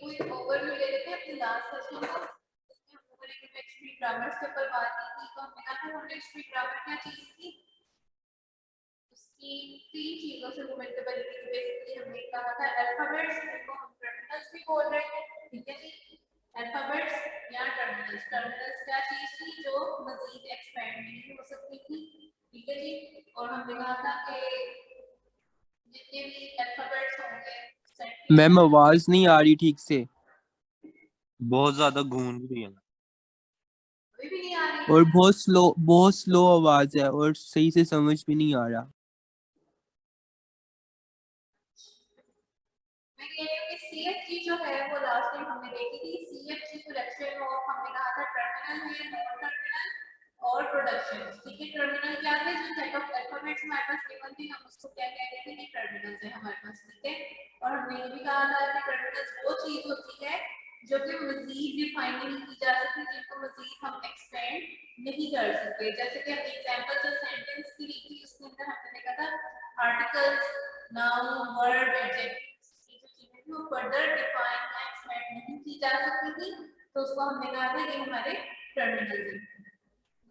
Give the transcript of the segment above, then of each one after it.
कोई ओवरव्यू ले लेते हैं अपनी लास्ट सेशन का, जिसमें हम लोगों ने कॉन्टेक्स्ट फ्री ग्रामर के ऊपर बात की थी। तो हमने कहा था कॉन्टेक्स्ट फ्री ग्रामर क्या चीज थी, उसकी 3 चीजों से रिलेटेबिलिटी थी। बेसिकली हमने कहा था अल्फाबेट्स, जिनको हम टर्मिनल्स भी बोल रहे हैं, ठीक है जी। अल्फाबेट्स या टर्मिनल्स, टर्मिनल्स क्या चीज थी जो मजीद एक्सपेंड नहीं हो सकती थी, ठीक है जी। और हमने कहा था कि जितने भी अल्फाबेट्स होंगे, मैम आवाज नहीं आ रही ठीक से, बहुत ज्यादा गूंज रही है अभी भी नहीं आ रही और बहुत स्लो आवाज है और सही से समझ भी नहीं आ रहा। मैं कह रही हूँ कि CFG जो है वो लास्ट टाइम हमने देखी थी। CFG कलेक्शन ऑफ, हमने कहा था टर्मिनल है, नॉन टर्मिनल और प्रोडक्शन, ठीक है। टर्मिनल क्या है, जो सेट ऑफ अल्फाबेट्स हमारे पास गिवन थी, हम उसको क्या कह रहे थे कि टर्मिनल्स है हमारे पास, ठीक है। और हमने ये भी कहा था कि टर्मिनल्स वो चीज होती है जो कि मजीद डिफाइन नहीं की जा सकती, जिनको मजीद हम एक्सपेंड नहीं कर सकते। जैसे कि हमने एग्जांपल जो सेंटेंस की ली थी, उसके अंदर हमने देखा था आर्टिकल्स, नाउन, वर्ब, एडजेक्टिव्स, ये जो चीजें थी वो फर्दर डिफाइन या एक्सपेंड नहीं की जा सकती थी, तो उसको हमने कहा था कि हमारे टर्मिनल थे।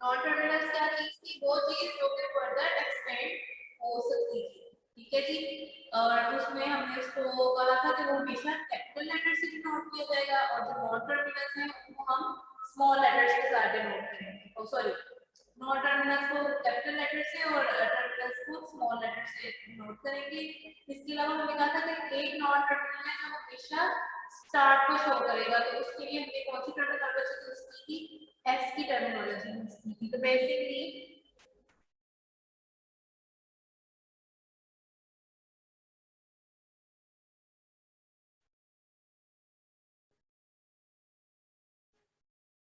नॉन टर्मिनल्स क्या चीज थी, वो चीज जो कि फर्दर एक्सपेंड हो सकती थी, ठीक है जी। और उसमें हमने उसको कहा था कि वो हमेशा कैपिटल लेटर से डिनोट किया जाएगा, और जो नॉन टर्मिनल्स हैं उनको हम स्मॉल लेटर्स के साथ डिनोट करेंगे। ओ सॉरी, नॉन टर्मिनल्स को कैपिटल लेटर से और टर्मिनल्स को स्मॉल लेटर से डिनोट करेंगे। इसके अलावा हमने कहा था कि एक नॉन टर्मिनल है जो हमेशा स्टार्ट को शो करेगा, तो उसके लिए हमने कौन सी टर्मिनोलॉजी यूज की थी, एस की टर्मिनोलॉजी यूज की थी। तो basically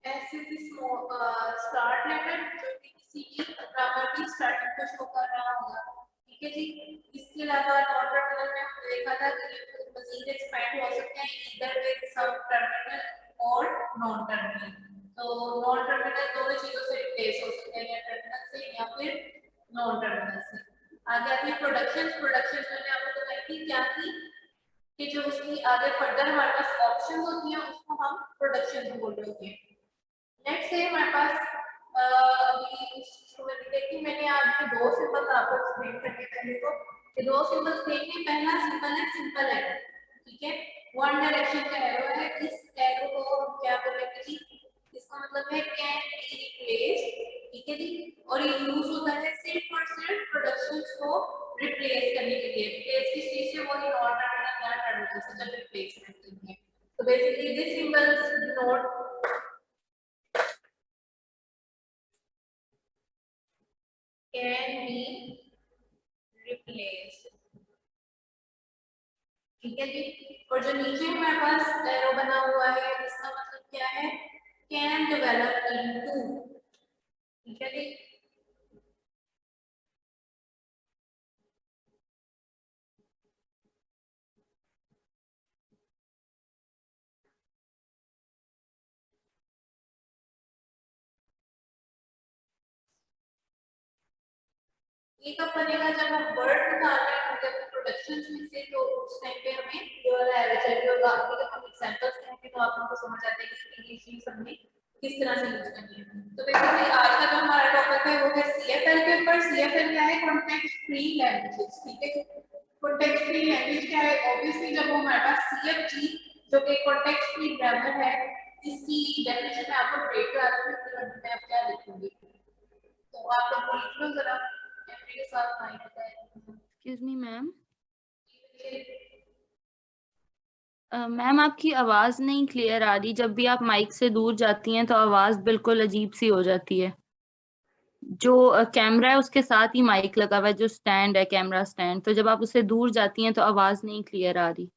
S is start letter, जो कि किसी भी ग्रामर की स्टार्टिंग को शो कर रहा होगा, ठीक है जी। इसके अलावा नॉन टर्मिनल में हमने देखा था कि ये मजीद एक्सपैंड हो सकते हैं ईदर विद सम टर्मिनल और नॉन टर्मिनल। तो नॉन टर्मिनल दोनों चीजों से रिप्लेस हो सकते हैं, या टर्मिनल से या फिर नॉन टर्मिनल से। आगे आती है प्रोडक्शंस। प्रोडक्शंस मैंने आपको बताई थी क्या थी, कि जो उसकी आगे फर्दर हमारे पास ऑप्शन होती हैं उसको हम प्रोडक्शन बोल रहे होते हैं। नेक्स्ट है हमारे पास अभी देखिए मैंने आपके दो सिंबल्स आपको एक्सप्लेन करके पहले तो ये दो सिंबल्स देखिए, पहला सिंबल है सिंपल एरो, ठीक है, वन डायरेक्शन का एरो है। इस एरो को हम क्या बोलेंगे जी, इसका मतलब है कैन बी रिप्लेस, ठीक है जी। और ये यूज होता है सिर्फ और सिर्फ प्रोडक्शंस को रिप्लेस करने के लिए। रिप्लेस किस चीज से, वो नॉन टर्मिनल या टर्मिनल से जब रिप्लेसमेंट करते हैं। तो basically this symbols denote can be replaced, ठीक है जी। और जो नीचे हमारे पास एरो बना हुआ है, इसका मतलब क्या है, can develop into, ठीक है जी। ये कब बनेगा, जब हम वर्ड निकाल रहे हैं जब प्रोडक्शंस में से, तो उस टाइम पे हमें ये वाला एरो चाहिए होगा। अभी जब हम एग्जांपल्स करेंगे तो आप लोगों को समझ आ जाएगी कि ये चीज हमने किस तरह से यूज करनी है। तो बेसिकली आज का जो हमारा टॉपिक है वो है CFL के ऊपर। CFL क्या है, कॉन्टेक्स्ट फ्री लैंग्वेजेस, ठीक है। कॉन्टेक्स्ट फ्री लैंग्वेज क्या है, ऑब्वियसली जब हमारे पास CFG जो कि कॉन्टेक्स्ट फ्री ग्रामर है, इसकी डेफिनेशन में आपको ट्रेड करा दूंगी, उसके बाद मैं आप क्या लिखूंगी, तो आप लोग को लिख लो जरा मेरे साथ, नहीं पता है। एक्सक्यूज मी मैम, मैम आपकी आवाज नहीं क्लियर आ रही। जब भी आप माइक से दूर जाती हैं तो आवाज बिल्कुल अजीब सी हो जाती है। जो कैमरा है उसके साथ ही माइक लगा हुआ है, जो स्टैंड है कैमरा स्टैंड, तो जब आप उससे दूर जाती हैं तो आवाज नहीं क्लियर आ रही।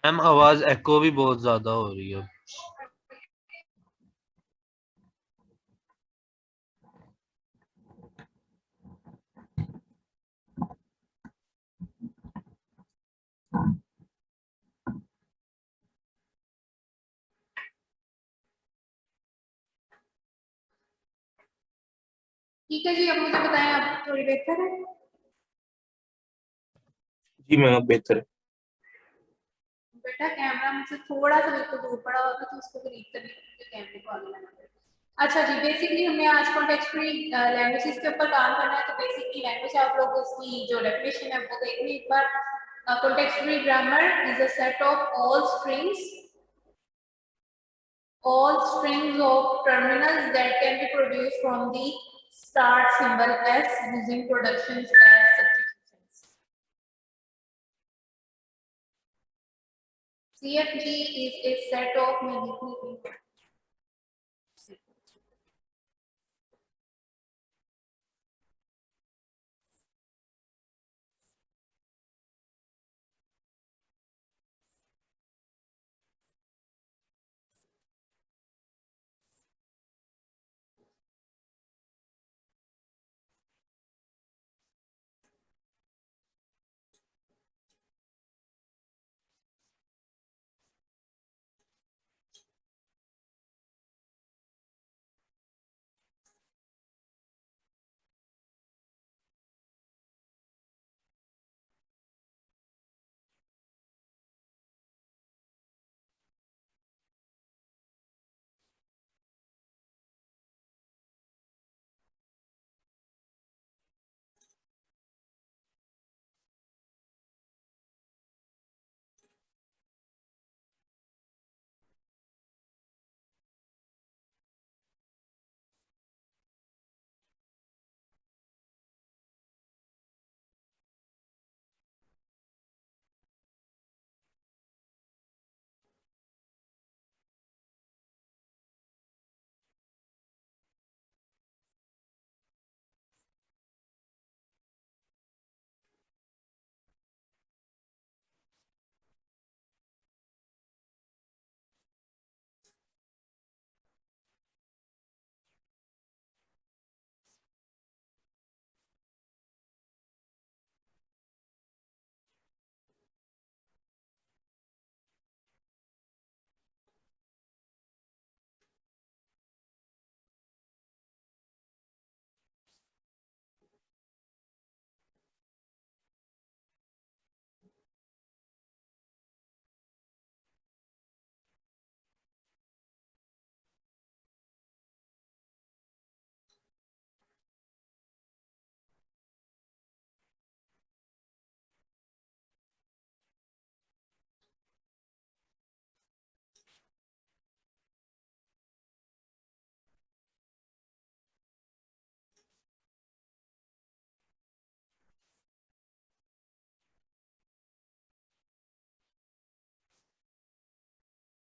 मैम आवाज एको भी बहुत ज्यादा हो रही है। ठीक है जी, अब मुझे बताएं, आप थोड़ी बेहतर है? जी मैम अब बेहतर है। बेटा कैमरा मुझसे थोड़ा सा मेरे को दूर पड़ा हुआ था, तो उसको करीब करने के लिए कैमरे को आगे लाना पड़ेगा। अच्छा जी, बेसिकली हमने आज कॉन्टेक्स्ट फ्री लैंग्वेजेस के ऊपर काम करना है। तो बेसिकली लैंग्वेज आप लोग उसकी जो डेफिनेशन है वो देख लें एक बार। Context free grammar is a set of all strings of terminals that can be produced from the start symbol s using productions as substitutions. CFG is a set of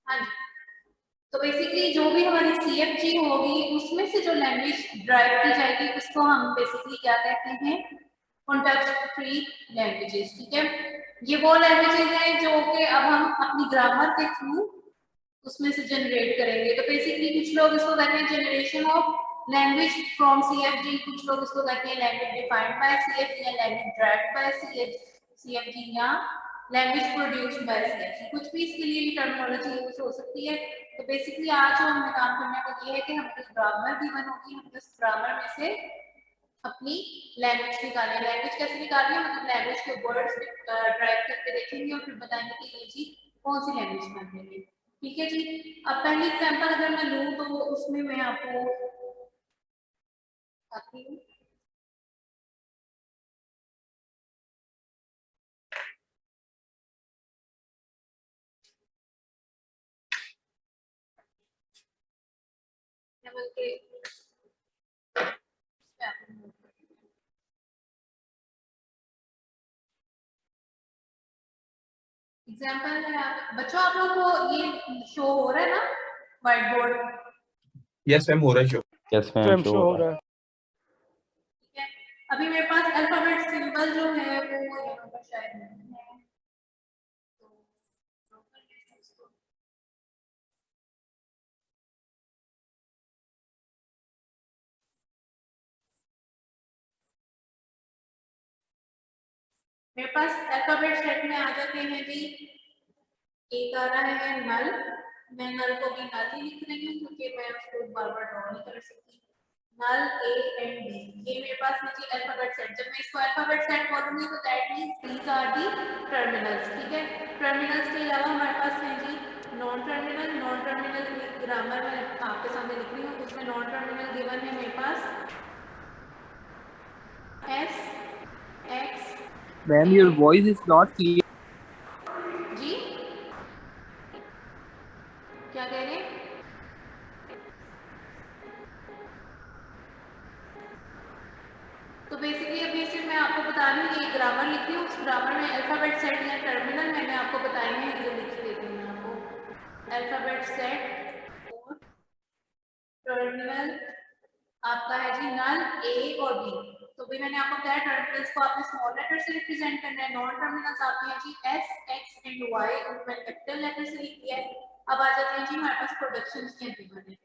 हाँ जी। तो बेसिकली जो भी हमारी CFG होगी उसमें से जो language drive की जाएगी उसको हम बेसिकली क्या कहते हैं, कॉन्टेक्स्ट फ्री लैंग्वेजेस। ठीक है, ये वो लैंग्वेजेस हैं जो कि अब हम अपनी ग्रामर के थ्रू उसमें से जनरेट करेंगे। तो बेसिकली कुछ लोग इसको कहते हैं generation of language from CFG, कुछ लोग इसको कहते हैं लैंग्वेज डिफाइंड बाय CFG या लैंग्वेज ड्राइव्ड बाय CFG या लैंग्वेज प्रोड्यूस्ड बाय CFG। कुछ भी इसके लिए टर्मिनोलॉजी यूज हो सकती है। तो बेसिकली आज जो हमें काम करने को ये है कि हमें ग्रामर गिवन होगी, हम उस ग्रामर में से अपनी लैंग्वेज निकालें। लैंग्वेज कैसे निकालनी है, मतलब लैंग्वेज के वर्ड्स ड्राइव करके देखेंगे और फिर बताएंगे कि ये चीज कौन सी लैंग्वेज में देंगे। ठीक है जी, अब पहली एग्जांपल अगर मैं लूं तो उसमें मैं आपको आती हूँ। एग्जांपल है, बच्चों आप लोग को ये शो हो रहा है ना व्हाइट बोर्ड? यस मैम हो रहा है शो। यस मैम शो हो रहा है। ठीक है, अभी मेरे पास अल्फाबेट सिंबल जो है वो यहाँ पर शायद नहीं है, तो मेरे पास अल्फाबेट सेट में आ जाते हैं जी। एक आ रहा है नल, मैं नल को भी नल ही लिख रही हूँ क्योंकि मैं उसको बार बार ड्रॉ नहीं कर सकती। null A and B। ये मेरे पास है जी अल्फाबेट सेट। जब मैं इसको अल्फाबेट सेट बोलूंगी तो that means these are the terminals. ठीक है, टर्मिनल्स के अलावा हमारे पास है जी non terminal. Non terminal grammar में आपके सामने लिख रही हूँ, उसमें नॉन टर्मिनल गिवन है मेरे पास S X। Ma'am, your voice is not clear. जी क्या कह रहे हैं? तो बेसिकली अभी सिर्फ मैं आपको बता रही हूँ, ये ग्रामर लिखी हूँ, उस ग्रामर में अल्फाबेट सेट या टर्मिनल मैंने आपको बताए हैं, जो लिख के देती हूँ मैं आपको। अल्फाबेट सेट और टर्मिनल आपका है जी नल A और B। तो भी मैंने आपको बताया टर्मिनल्स को आपने स्मॉल लेटर से रिप्रेजेंट करना है। नॉन टर्मिनल्स आपके हैं जी S X एंड Y, उनको मैंने कैपिटल लेटर से लिख दिया है। अब आ जाते हैं जी हमारे पास प्रोडक्शंस के अंदर है।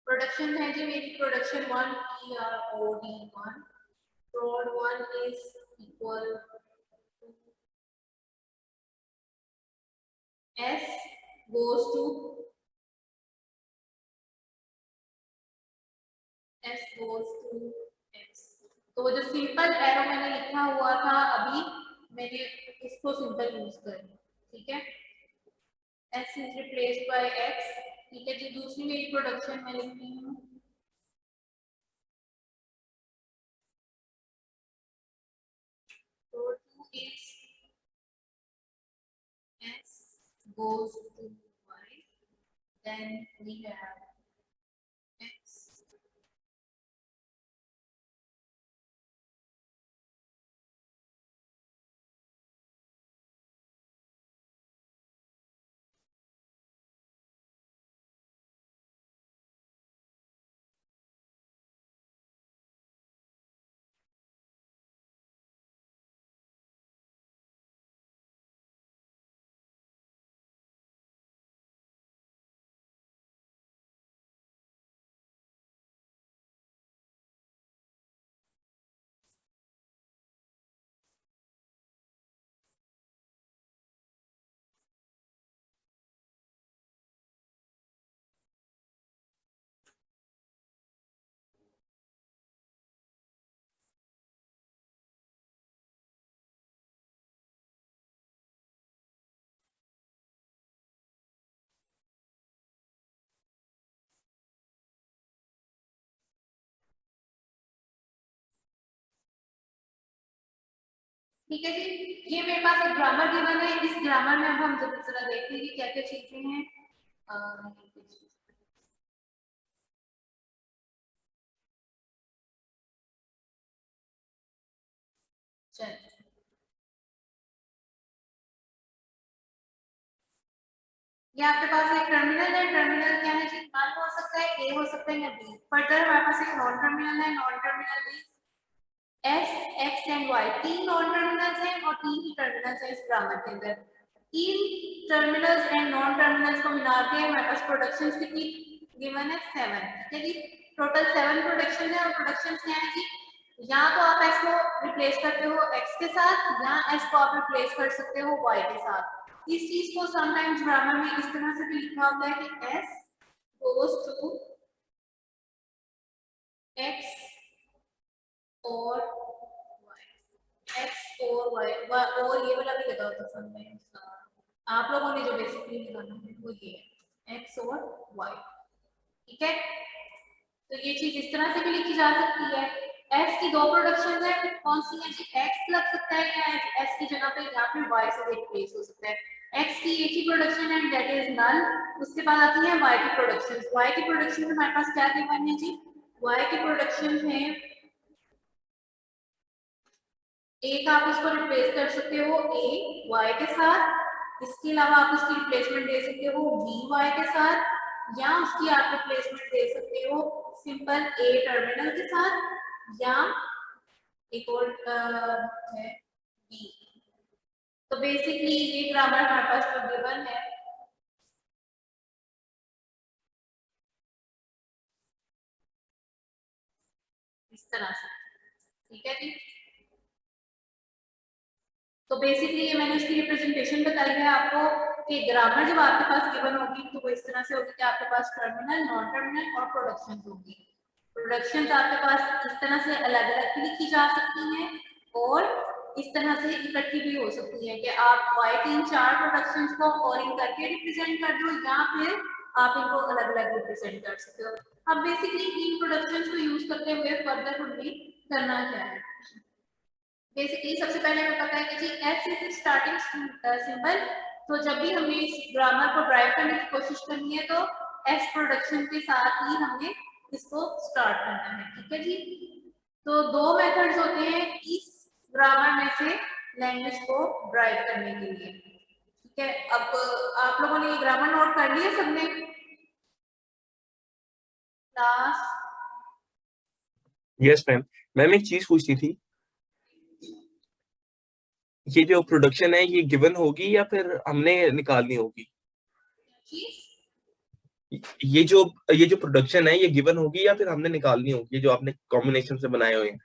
प्रोडक्शन है जी मेरी production 1 PROD1, prod 1 is equal to S goes to X। तो वो जो सिंपल एरो मैंने लिखा हुआ था अभी, मैंने इसको सिंपल यूज कर, ठीक है, S is replaced by X। ठीक है जी, दूसरी मेरी प्रोडक्शन में लिखती हूँ तो 2 is S goes to Y, then we have X ठीक है जी, ये मेरे पास एक ग्रामर गिवन है। इस ग्रामर में अब हम जरा देखते हैं कि क्या क्या चीजें हैं। चलिए ये आपके पास एक टर्मिनल है। टर्मिनल क्या है जी, नल हो सकता है, ए हो सकता है या बी। फर्दर हमारे पास एक नॉन टर्मिनल है। Non terminal is S X and Y। तीन नॉन टर्मिनल्स हैं और तीन ही टर्मिनल्स हैं इस ग्रामर के अंदर। तीन टर्मिनल्स एंड नॉन टर्मिनल्स को मिला के हमारे पास प्रोडक्शंस कितनी गिवन है? 7। ठीक है जी, टोटल 7 प्रोडक्शंस है। और प्रोडक्शंस क्या है जी, या तो आप S को रिप्लेस करते हो X के साथ, या S को आप रिप्लेस कर सकते हो Y के साथ। इस चीज को समटाइम्स ग्रामर में इस तरह से भी लिखा होता है कि S goes to X और X और Y, और ये वाला भी लगा होता है समटाइम्स। आप लोगों ने जो बेसिकली लगाना है वो ये है X और Y। ठीक है, तो ये चीज इस तरह से भी लिखी जा सकती है। S की दो प्रोडक्शन है, कौन सी है जी? X लग सकता है या S की जगह पे या फिर Y से रिप्लेस हो सकता है। X की एक ही प्रोडक्शन है, दैट इज नल। उसके बाद आती है Y की प्रोडक्शन। Y की प्रोडक्शन में हमारे पास क्या गिवन है जी? Y की प्रोडक्शन है, एक आप इसको रिप्लेस कर सकते हो A Y के साथ, इसके अलावा आप इसकी रिप्लेसमेंट दे सकते हो B Y के साथ, या उसकी आप रिप्लेसमेंट दे सकते हो सिंपल A टर्मिनल के साथ, या एक और है B। तो बेसिकली ये ग्रामर हमारे पास जो गिवन है इस तरह से। ठीक है जी, तो बेसिकली ये मैंने इसकी रिप्रेजेंटेशन बताई है आपको। कि ग्रामर जब आपके पास गिवन होगी तो वो इस तरह से होगी कि आपके पास टर्मिनल, नॉन टर्मिनल और प्रोडक्शन होगी। प्रोडक्शन आपके पास इस तरह से अलग अलग भी लिखी जा सकती हैं और इस तरह से इकट्ठी भी हो सकती है कि आप y3 4 प्रोडक्शंस को और इन करके रिप्रेजेंट कर दो या फिर आप इनको अलग अलग रिप्रेजेंट कर सकते हो। अब बेसिकली इन प्रोडक्शंस को यूज करते हुए फर्दर हमें करना क्या है। बेसिकली सबसे पहले हमें पता है कि जी s इज स्टार्टिंग सिंबल, तो जब भी हमें इस ग्रामर को ड्राइव करने की कोशिश करनी है तो s प्रोडक्शन के साथ ही हमने इसको स्टार्ट करना है। ठीक है जी, तो दो मेथड्स होते हैं इस ग्रामर में से लैंग्वेज को ड्राइव करने के लिए। ठीक है, अब आप लोगों ने ये ग्रामर नोट कर लिया सबने क्लास? Yes ma'am. मैम एक चीज पूछनी थी, ये जो प्रोडक्शन है ये गिवन होगी या फिर हमने निकालनी होगी? ये जो प्रोडक्शन है ये गिवन होगी या फिर हमने निकालनी होगी, ये जो आपने कॉम्बिनेशन से बनाए हुए हैं?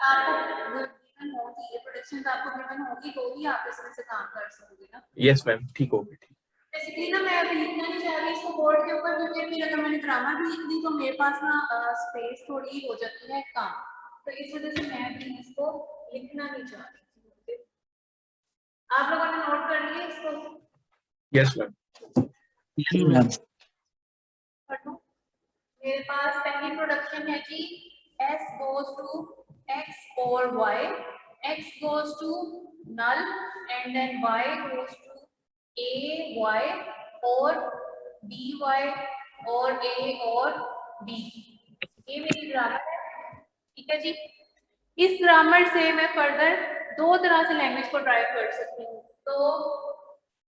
आपको गिवन होगी, ये प्रोडक्शन आपको गिवन होगी तो ही आप इसमें से काम कर सकोगे ना। यस मैम, ठीक होगी। ठीक, बेसिकली ना मैं अभी लिखना नहीं चाह रही इसको बोर्ड के ऊपर, क्योंकि फिर अगर मैंने ग्रामर भी लिख दी तो मेरे पास ना स्पेस थोड़ी हो जाती है कम, तो इस वजह से मैं भी इसको लिखना नहीं चाह रही। आप लोगों ने नोट कर लिया इसको? Yes ma'am. पढ़ो। मेरे पास पहली प्रोडक्शन है जी s goes to x or y, x goes to null and then y goes to a y or b y और a और b। ये मेरी ग्रामर है। ठीक है जी, इस ग्रामर से मैं फर्दर दो तरह से लैंग्वेज को ड्राइव कर सकती हूँ। तो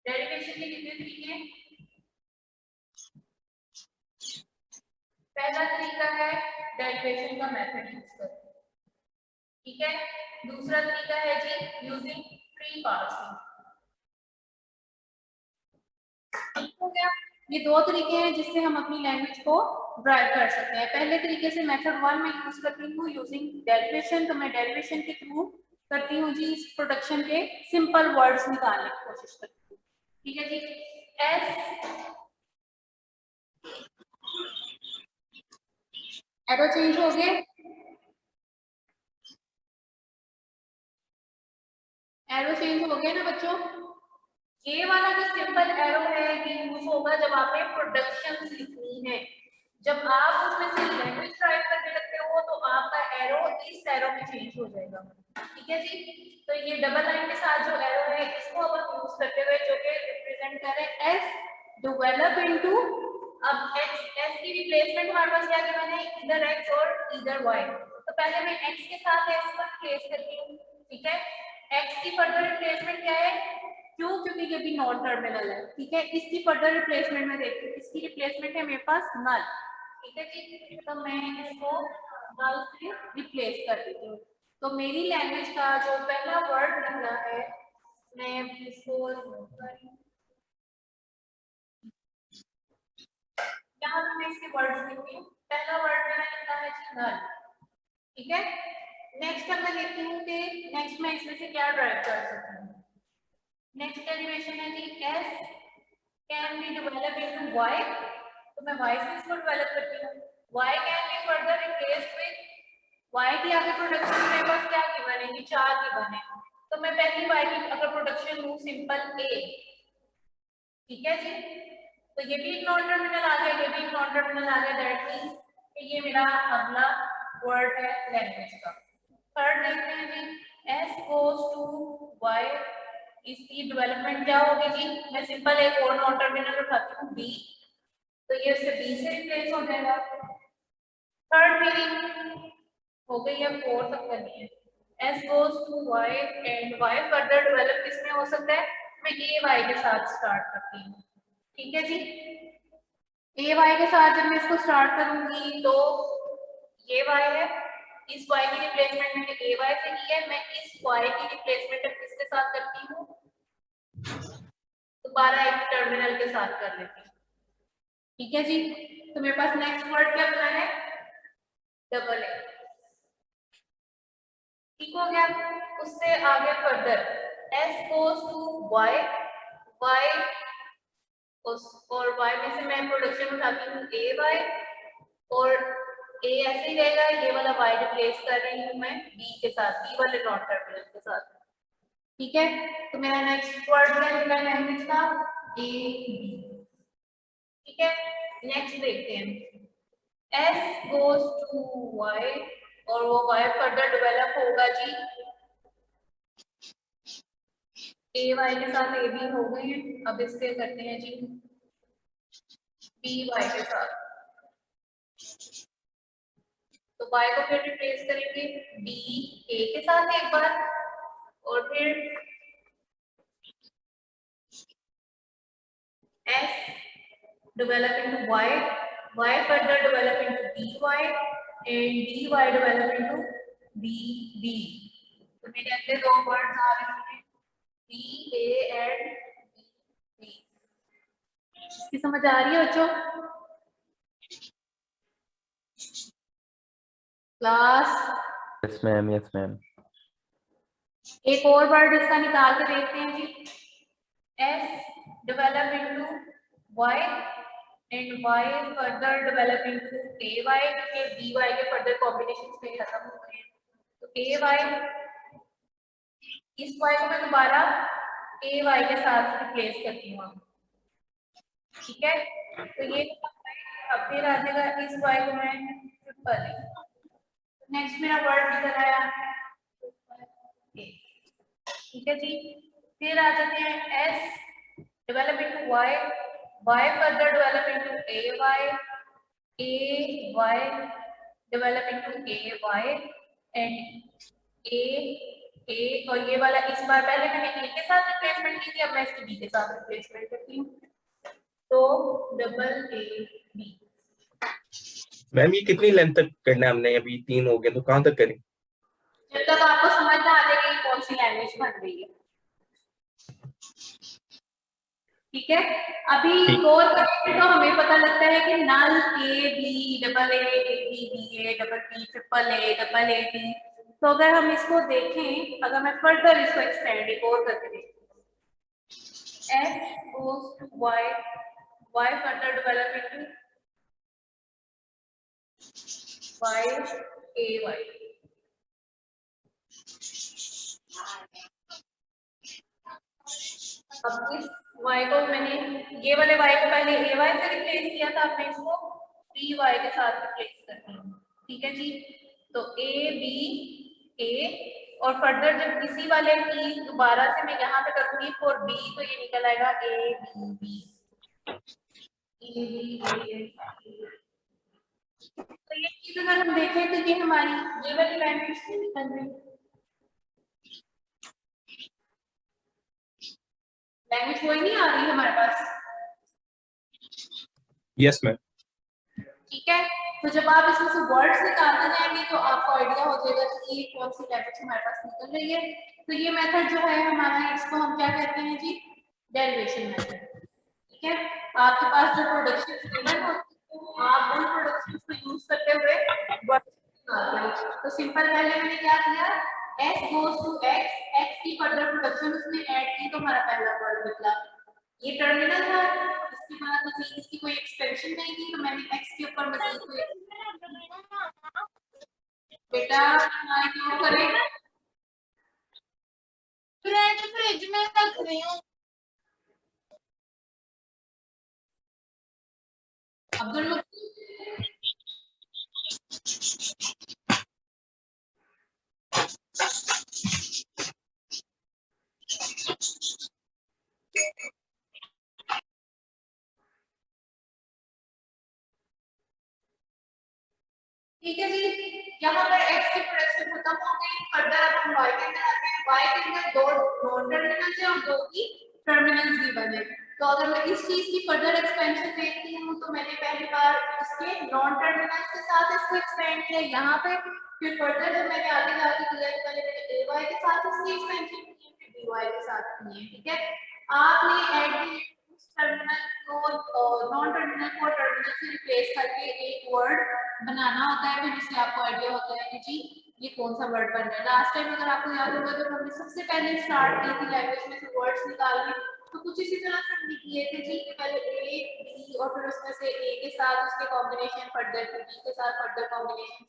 डेरिवेशन के कितने तरीके हैं? पहला तरीका है डेरिवेशन का मेथड यूज करके। ठीक है, दूसरा तरीका है जी यूजिंग प्री पार्सिंग। ठीक हो गया, ये दो तरीके हैं जिससे हम अपनी लैंग्वेज को ड्राइव कर सकते हैं। पहले तरीके से मेथड 1 में यूज करती हूँ यूजिंग डेरिवेशन, तो मैं डेरिवेशन के थ्रू करती हूँ जी इस प्रोडक्शन के सिंपल वर्ड्स निकालने की कोशिश करती हूँ। ठीक है जी, एस एरो चेंज हो गए, एरो चेंज हो गया ना बच्चों। ये वाला जो सिंपल एरो है ये यूज होगा जब आपने प्रोडक्शन लिखनी है। जब आप उसमें से लैंग्वेज ड्राइव करने लगते हो तो आपका एरो इस एरो में चेंज हो जाएगा। ठीक है जी, तो ये डबल लाइन के साथ जो एरो है इसको अब हम यूज करते हुए जो कि रिप्रेजेंट करें एस डेवलप इनटू, अब एस की रिप्लेसमेंट हमारे पास क्या गिवन है, इधर एक्स और इधर वाई, तो पहले मैं एक्स के साथ एस को रिप्लेस करती हूँ। ठीक है, एक्स की फर्दर रिप्लेसमेंट क्या है, क्यों, क्योंकि ये भी नॉन टर्मिनल है। ठीक है, इसकी फर्दर रिप्लेसमेंट में देखती हूँ, इसकी रिप्लेसमेंट है मेरे पास नल। ठीक है जी, तो मैं इसको नल से रिप्लेस कर देती हूँ। तो मेरी लैंग्वेज का जो पहला वर्ड निकला है मैं इसको यहाँ पे मैं इसके वर्ड्स लिखती हूँ। पहला वर्ड मेरा लिखा है जी नल। ठीक है, नेक्स्ट अब मैं लिखती हूँ कि नेक्स्ट मैं इसमें से क्या ड्राइव कर सकती हूँ। नेक्स्ट डेरिवेशन है जी s can be develop into y, तो मैं y से इसको डेवलप करती हूँ। y can be further replaced with, y की आगे प्रोडक्शन मेरे पास क्या गिवन है, ये 4 गिवन है, तो मैं पहली y की अगर प्रोडक्शन लूँ सिंपल a। ठीक है जी, तो ये भी एक नॉन टर्मिनल आ गया, ये भी एक नॉन टर्मिनल आ गया, दैट मींस कि ये मेरा अगला वर्ड है लैंग्वेज का। थर्ड देखते हैं जी s goes to y, इसकी डेवलपमेंट क्या होगी जी, मैं सिंपल एक और नॉन टर्मिनल उठाती हूँ b, तो ये इससे b से रिप्लेस हो जाएगा। थर्ड मेरी हो गई है, फोर्थ तक करनी है, s goes to y and y further develop किसमें हो सकता है, मैं ay के साथ स्टार्ट करती हूँ। ठीक है जी, ay के साथ जब मैं इसको स्टार्ट करूंगी तो ये y है, इस y की रिप्लेसमेंट मैंने ay से की है, मैं इस y की रिप्लेसमेंट किसके साथ करती हूँ, दोबारा एक टर्मिनल के साथ कर लेती हूँ। ठीक है जी, तो मेरे पास नेक्स्ट वर्ड क्या बना है, डबल ए। ठीक हो गया, उससे आगे further s goes to y, y और y में से मैं प्रोडक्शन उठाती हूँ a y, और a ऐसे ही रहेगा, ये वाला y रिप्लेस कर रही हूँ मैं b के साथ, b वाले नॉन टर्मिनल के साथ। ठीक है, तो मेरा नेक्स्ट वर्ड क्या निकला लैंग्वेज का, a b। ठीक है, नेक्स्ट देखते हैं, s गोज टू y, और वो y फर्दर डेवलप होगा जी, a y के साथ a b हो गए हैं, अब इसके करते हैं जी b y के साथ, तो y को फिर रिप्लेस करेंगे b a के साथ एक बार, और फिर s develop into y, y further develop into dy, and dy develop into bb। तो मेरे अगले दो वर्ड्स आ रहे हैं b a and b। इसकी समझ आ रही है बच्चों? Class yes ma'am, yes ma'am. एक और वर्ड इसका निकाल के देखते हैं जी, s develop into y and y further develop into ay, क्योंकि by के फर्दर कॉम्बिनेशन में खत्म हो गए हैं, तो ay, इस y को मैं दोबारा ay के साथ रिप्लेस करती हूँ। ठीक है, तो ये अब फिर आ जाएगा इस y को मैं ट्रिपल, नेक्स्ट मेरा वर्ड निकल आया a। ठीक है जी, फिर आ जाते हैं s develop into y, y further develop into ay develop into ay, and a और ये वाला इस बार पहले मैंने a के साथ रिप्लेसमेंट की थी, अब मैं इसकी b के साथ रिप्लेसमेंट करती हूँ, तो डबल a b। मैम ये कितनी लेंथ तक करना है हमने? अभी 3 हो गए तो कहाँ तक करें? जब तक आपको समझ ना आ जाएगा कि कौन सी लैंग्वेज बन रही है। ठीक है, अभी गौर करें तो हमें पता लगता है कि null A B double A B B A double B triple A double A B. तो अगर हम इसको देखें, अगर मैं फर्दर इसको एक्सपेंड एक और करके देखती हूँ, s goes to y, y further develop into y a y। अब इस y को मैंने, ये वाले y को पहले ay से रिप्लेस किया था, अब मैं इसको by के साथ रिप्लेस करती हूँ। ठीक है जी, तो a b a, और फर्दर जब इसी वाले की दोबारा से मैं यहाँ पे करूंगी फॉर b, तो ये निकल आएगा a b b a b a। तो ये चीज अगर हम देखें तो ये हमारी ये वाली लैंग्वेज से निकल रही है, लैंग्वेज कोई नहीं आ रही है हमारे पास। Yes ma'am. ठीक है, तो जब आप इसमें से वर्ड्स निकालते जाएंगे तो आपको आइडिया हो जाएगा कि ये कौन सी लैंग्वेज हमारे पास निकल रही है। तो ये मेथड जो है हमारा, इसको हम क्या कहते हैं जी, डेरिवेशन मेथड। ठीक है, आपके पास जो प्रोडक्शन गिवन होती है, आप उन प्रोडक्शंस को यूज करते हुए वर्ड्स निकालते हो। तो सिंपल पहले मैंने क्या किया, s goes to x, x की फर्दर प्रोडक्शन उसमें ऐड की, तो हमारा पहला वर्ड निकला, ये टर्मिनल था। इसके बाद मजीद इसकी कोई एक्सटेंशन नहीं थी, तो मैंने x के ऊपर मजीद कोई बेटा माइक ऑफ करें, फ्रिज में रख रही हूँ। अब्दुल ठीक है जी, यहाँ पर x की प्रोडक्शन खत्म हो गई, फर्दर अब हम y के अंदर आते हैं। y के अंदर दो नॉन टर्मिनल्स हैं और दो की टर्मिनल्स भी बने। तो अगर मैं इस चीज की फर्दर एक्सपेंशन देखती हूँ, तो मैंने पहली बार इसके नॉन टर्मिनल्स के साथ इसको एक्सपेंड किया यहाँ पे, फिर फर्दर जब मैंने आगे जाके किया तो पहले मैंने ay के साथ इसकी एक्सपेंशन की, फिर by के साथ की है। ठीक है, आपने ऐड टर्मिनल को नॉन टर्मिनल को टर्मिनल से रिप्लेस करके एक वर्ड बनाना होता है, फिर जिससे आपको आइडिया होता है कि जी ये कौन सा वर्ड बन रहा है। लास्ट टाइम अगर आपको याद होगा, जब हमने सबसे पहले स्टार्ट की थी लैंग्वेज में से वर्ड्स निकालने, तो कुछ इसी तरह से हमने किए थे जी कि पहले ए बी और फिर उसमें से ए के साथ उसके कॉम्बिनेशन फर्दर फिर बी के साथ फर्दर कॉम्बिनेशन।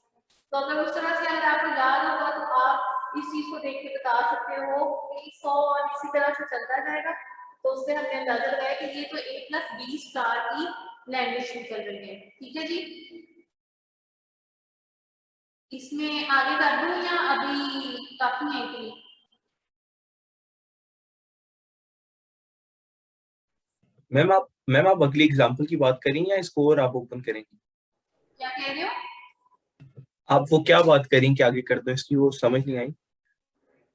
तो अगर उस तरह से अगर आपको याद होगा तो आप इस चीज को देख के बता सकते हो कि 100 और इसी तरह से चलता जाएगा। तो उससे हमने अंदाजा लगाया कि ये तो ए प्लस बी स्टार की लैंग्वेज निकल रही है। ठीक है जी, इसमें आगे कर दूं या अभी काफी है कि मैम आप अगली एग्जांपल की बात करें या स्कोर आप ओपन करेंगे? क्या कह रहे हो? आप वो क्या बात करें कि आगे कर दो, इसकी वो समझ नहीं आई।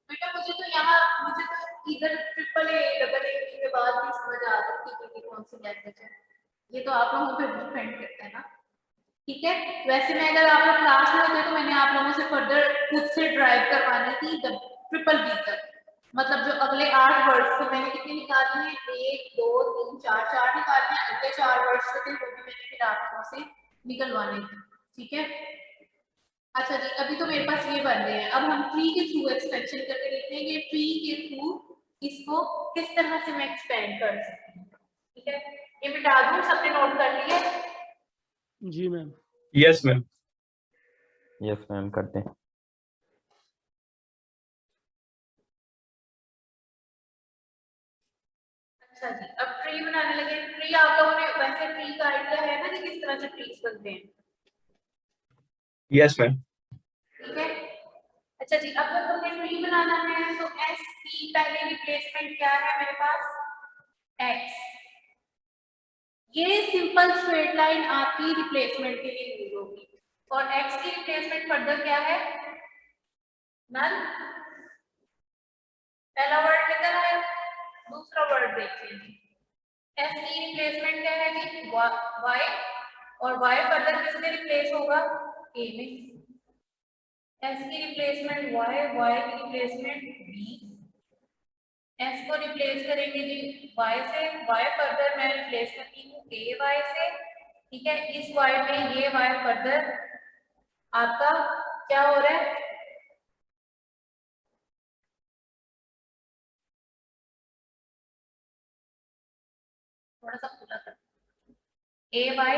बेटा मुझे तो इधर ट्रिपल ए डबल ए के बाद भी समझ आ रही थी कि कौन सी लैंग्वेज है। ये तो आप लोगों पे डिपेंड करता है ना। ठीक है, वैसे में अगर आप लोग क्लास में होते तो मैंने आप लोगों से फर्दर खुद से ड्राइव करवानी थी ट्रिपल बी तक। मतलब जो अगले 8 वर्ड्स थे मैंने कितने निकालने हैं, 1 2 3 4 4 निकालने हैं। अगले 4 वर्ड्स जो थे वो भी मैंने फिर आप लोगों से निकलवाने थे। ठीक है, अच्छा जी, अभी तो मेरे पास ये बन रहे हैं। अब हम ट्री के थ्रू एक्सपेंशन करके देखते हैं कि ट्री के थ्रू इसको किस तरह से मैं एक्सपेंड कर सकती हूँ। ठीक है, ये मिटा दूं, सबने नोट कर लिया? जी ma'am. Yes ma'am. Yes ma'am, करते हैं। अच्छा जी, अब ट्री बनाने लगे। ट्री आप लोगों ने वैसे ट्री का आइडिया है ना कि किस तरह से ट्रीज बनते हैं? Yes ma'am. ठीक है, अच्छा जी, अब जब हमें ट्री बनाना है तो एस की पहले रिप्लेसमेंट क्या है मेरे पास? एक्स। ये सिंपल स्ट्रेट लाइन आपकी रिप्लेसमेंट के लिए यूज होगी और एक्स की रिप्लेसमेंट फर्दर क्या है? नल। पहला वर्ड निकल आया, दूसरा वर्ड देखिए जी। एस की रिप्लेसमेंट क्या है जी? वाई, और वाई फर्दर किसमें रिप्लेस होगा? ए में। एस की रिप्लेसमेंट वाई, वाई की रिप्लेसमेंट बी। एस को रिप्लेस करेंगे जी वाई से, वाई फर्दर मैं रिप्लेस करती हूँ ए वाई से। ठीक है, इस वाई में ये वाई फर्दर आपका क्या हो रहा है? थोड़ा सा खुला कर ए वाई,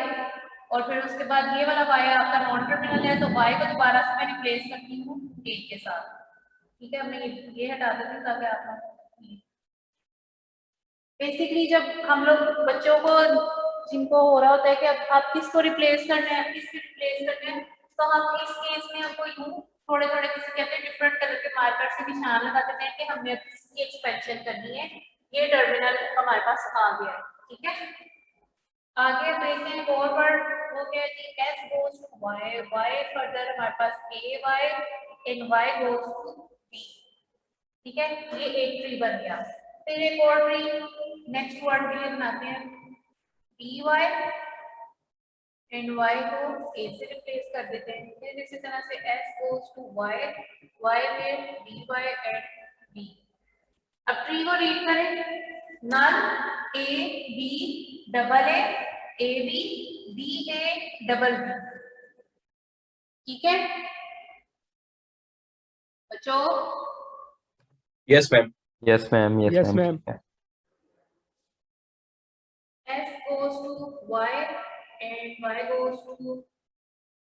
और फिर उसके बाद ये वाला वाई आपका नॉन टर्मिनल है तो वाई को दोबारा से मैं रिप्लेस करती हूँ ए के साथ। ठीक है, मैं ये हटा देती हूँ ताकि आप बेसिकली जब हम लोग बच्चों को जिनको हो रहा होता है कि अब आप किसको रिप्लेस करना है, किसको रिप्लेस करना है, तो हम इस केस में हमको यूं थोड़े थोड़े किसी कहते हैं डिफरेंट कलर के मार्कर से निशान लगा देते हैं कि हमने अब किसकी एक्सपेंशन करनी है। ये टर्मिनल हमारे पास आ गया है। ठीक है, आगे देखते हैं फॉरवर्ड हो गया जी। S goes to Y, Y further हमारे पास A Y and Y goes to B. ठीक है, ये एक ट्री बन गया। फिर एक और ट्री नेक्स्ट वर्ड के लिए बनाते हैं, बी वाई एंड वाई को ए से रिप्लेस कर देते हैं। फिर इसी तरह से S goes to Y, Y में बी वाई एंड बी। अब ट्री को रीड करें, null A B double A B B A double B. ठीक है बच्चों? Yes ma'am. Yes ma'am, yes yes ma'am, ma'am. ठीक है। S goes to Y and Y goes to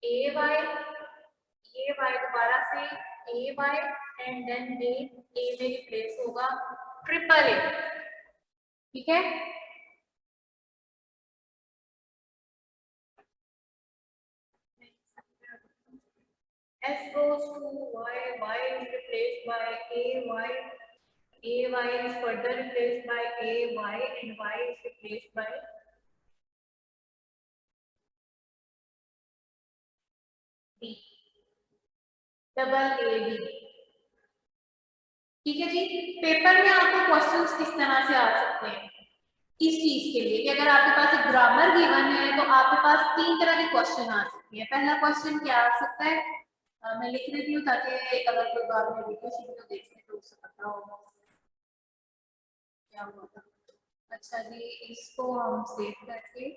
AY, ये Y दोबारा से AY and then A में replace होगा ट्रिपल A। ठीक है, S goes to Y, Y is replaced by AY, AY is further replaced by AY and Y is replaced by B, double A B. ठीक है जी, paper में आपको questions किस तरह से आ सकते हैं इस चीज के लिए कि अगर आपके पास एक ग्रामर गिवन है तो आपके पास 3 तरह के क्वेश्चन आ सकते हैं। पहला क्वेश्चन क्या आ सकता है, मैं लिख देती हूँ ताकि अगर कोई बाद में वीडियो शीट में देखें तो उसे पता होगा क्या हुआ था। अच्छा जी, इसको हम सेव करके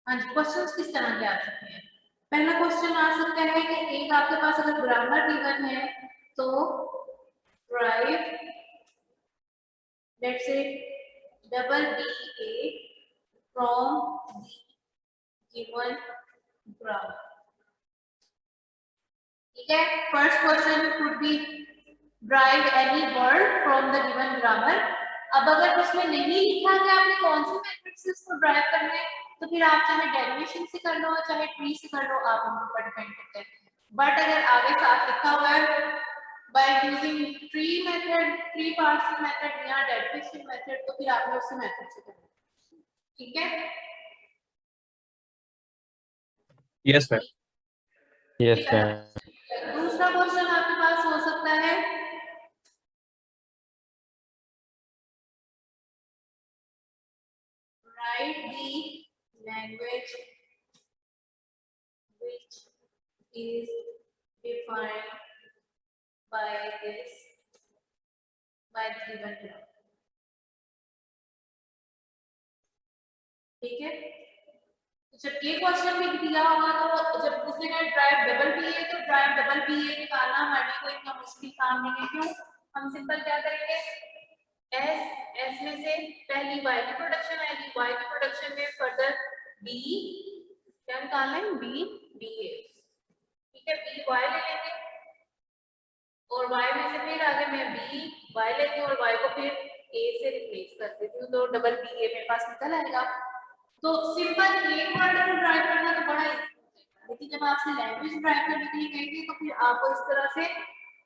हाँ जी, क्वेश्चंस किस तरह के आ सकते हैं। पहला क्वेश्चन आ सकता है कि एक आपके पास अगर ग्रामर गिवन है तो derive, let's say double BA from the given grammar. ठीक है, first question could be derive any word from the given grammar. अब अगर उसमें नहीं लिखा कि आपने कौन से मेथड से इसको ड्राइव करना है, तो फिर आप चाहे डेरिवेशन से कर लो चाहे ट्री से कर लो, आप उनके ऊपर डिपेंड करते हैं. बट अगर आगे साथ लिखा हुआ है by using tree method, tree parsing method या derivation method, तो फिर आपने उसी मेथड से करना है. ठीक है, यस मैम. Yes ma'am. दूसरा क्वेश्चन आपके पास हो सकता है write the language which is defined by this by the given grammar. ठीक है, जब ये क्वेश्चन भी दिया होगा तो जब उसने कहा ड्राइव डबल बीए, तो ड्राइव डबल बीए निकालना हमारे लिए कोई इतना मुश्किल काम नहीं है. क्यों, हम सिंपल क्या करेंगे, एस में से पहली वाई की प्रोडक्शन आएगी, वाई की प्रोडक्शन में फर्दर बी क्या निकालना है, बी बीए. ठीक है, बी वाई ले लेंगे और वाई में से फिर आगे मैं बी वाई लेती हूँ और वाई को फिर ए से रिप्लेस कर देती हूँ, तो डबल बीए मेरे पास निकल आएगा. तो सिंपल एक वर्ड को ड्राइव करना तो बड़ा इजी है, लेकिन जब आपसे लैंग्वेज ड्राइव करने के लिए कहेंगे तो फिर आपको इस तरह से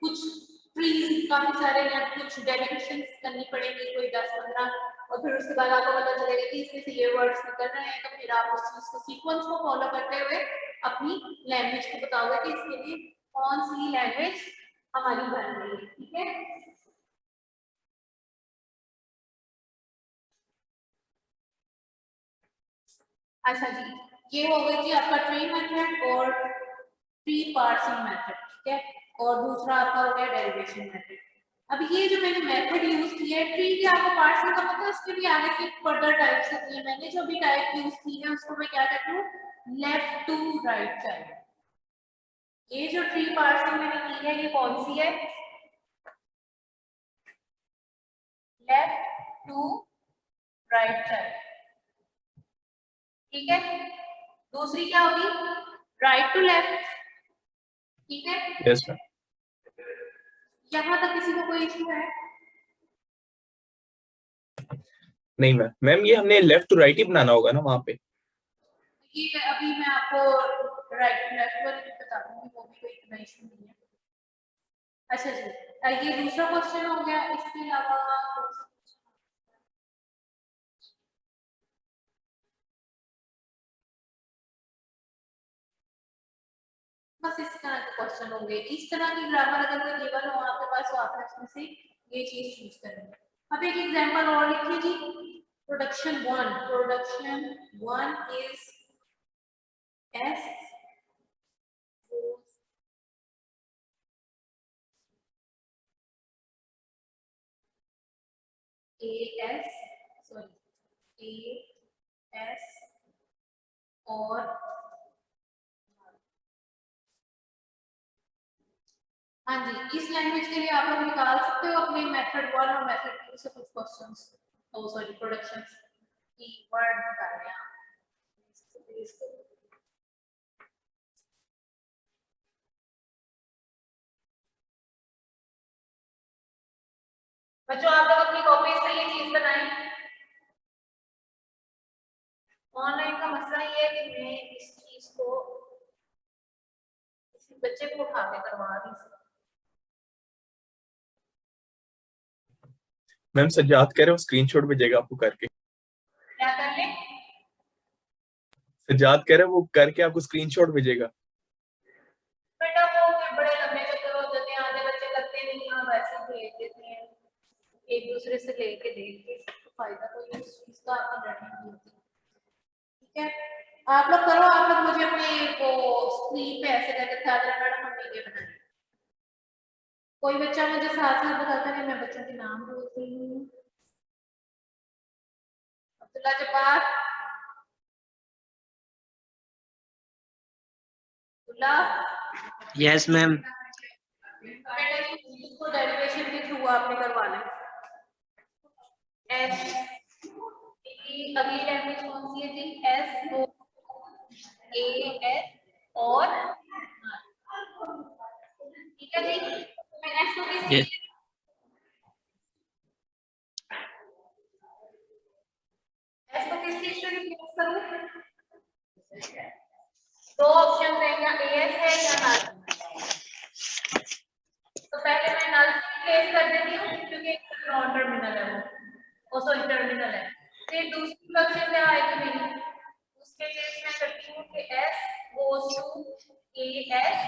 कुछ ट्रीज काफी सारे या कुछ डेरिवेशंस करनी पड़ेगी, कोई 10-15, और फिर उसके बाद आपको पता चलेगा कि इसमें से ये वर्ड्स निकल रहे हैं. तो फिर आप उस चीज को सीक्वेंस को फॉलो करते हुए अपनी लैंग्वेज को बताओगे कि इसके लिए कौन सी लैंग्वेज हमारी बन रही है. ठीक है, अच्छा जी, ये हो गई जी आपका ट्री मेथड और ट्री पार्सिंग मेथड. ठीक है, और दूसरा आपका हो गया डेरिवेशन मेथड. अब ये जो मैंने मेथड यूज किया है ट्री के, आपको पार्सिंग का पता है, उसके भी आगे से फर्दर टाइप्स होती है. मैंने जो भी टाइप यूज की है उसको मैं क्या कहती हूँ, लेफ्ट टू राइट चाइल्ड. ये जो ट्री पार्सिंग मैंने की है ये कौन सी है, लेफ्ट टू राइट चाइल्ड. ठीक है, दूसरी क्या होगी, राइट टू लेफ्ट. ठीक है, यस मैम. यहाँ तक किसी को कोई इशू है? नहीं मैम. मैम ये हमने लेफ्ट टू राइट ही बनाना होगा ना वहाँ पे. ये अभी मैं आपको राइट टू लेफ्ट वाली भी बता दूंगी, वो भी कोई इतना इशू नहीं है. अच्छा जी, ये दूसरा क्वेश्चन हो गया. इसके अलावा बस इस तरह के क्वेश्चन होंगे. इस तरह की ग्रामर अगर कोई गिवन हो आपके पास तो आपने उसमें से ये चीज चूज करनी है. अब एक एग्जांपल और लिखिए जी, प्रोडक्शन 1 इज एस और हाँ जी, इस लैंग्वेज के लिए आप लोग निकाल सकते हो अपने मेथड 1 और मेथड 2 से कुछ क्वेश्चंस, ओ सॉरी प्रोडक्शंस की वर्ड निकालने हैं. बच्चों आप लोग अपनी कॉपीज पे ये चीज बनाएं. ऑनलाइन का मसला ये है कि मैं इस चीज को किसी बच्चे को उठा के करवा रही हूँ. मैम सजाद कह रहे हो स्क्रीनशॉट भेजेगा आपको करके. क्या कर ले, सजाद कह रहे हो वो करके आपको स्क्रीनशॉट भेजेगा. बेटा वो फिर बड़े लंबे चक्कर हो जाते हैं, आधे बच्चे करते नहीं हैं, वैसे भेज देते हैं एक दूसरे से लेके देख के. तो फायदा तो ये इस चीज का आपको लर्निंग नहीं होती. ठीक है, आप लोग करो, आप लोग मुझे अपने वो स्क्रीन पे ऐसे करके दिखा देना मैडम हमने ये बनाया. कोई बच्चा मुझे साथ साथ बताता है, मैं बच्चों के नाम बोलती हूँ. Abdullah Jabbar, yes ma'am. बेटा जी इसको डेरिवेशन के थ्रू वो आपने करवाना है। एस अगली लैंग्वेज कौन सी है जी? एस ओ ए एस और ठीक है जी। मैं एस को किस Yes. एस को किस चीज से रिप्लेस करूं? दो ऑप्शन रहेगा, एएस है या नल। तो पहले मैं नल से रिप्लेस कर देती हूँ क्योंकि नॉन टर्मिनल है वो सॉरी टर्मिनल है। फिर दूसरी ऑप्शन क्या आएगी मेरी? उसके केस में करती हूँ कि S goes to AS,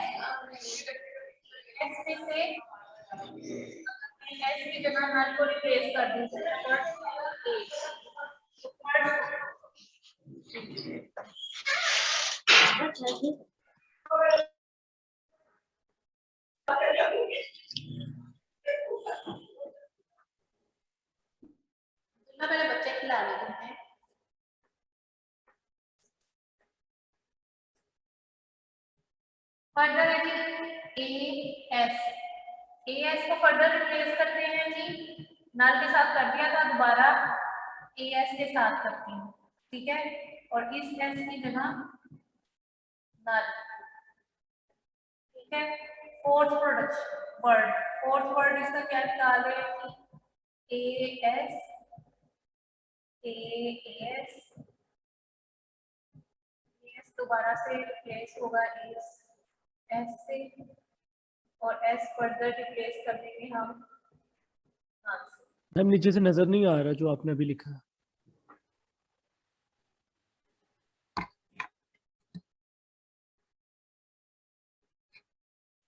S में से एस की जगह नल को रिप्लेस कर दूँ तो पहले बच्चे खिला लेते हैं। फर्दर है जी एएस, एएस को फर्दर रिप्लेस करते हैं जी, नल के साथ कर दिया था, दोबारा एएस के साथ करती हूँ, ठीक है। और इस एस की जगह नल, ठीक है। फोर्थ वर्ड इसका क्या निकाल रहे हैं? एएस एएस एस दोबारा से रिप्लेस होगा एस से, और एस फर्दर रिप्लेस कर देंगे हम नल से। मैम नीचे से नजर नहीं आ रहा जो आपने अभी लिखा है।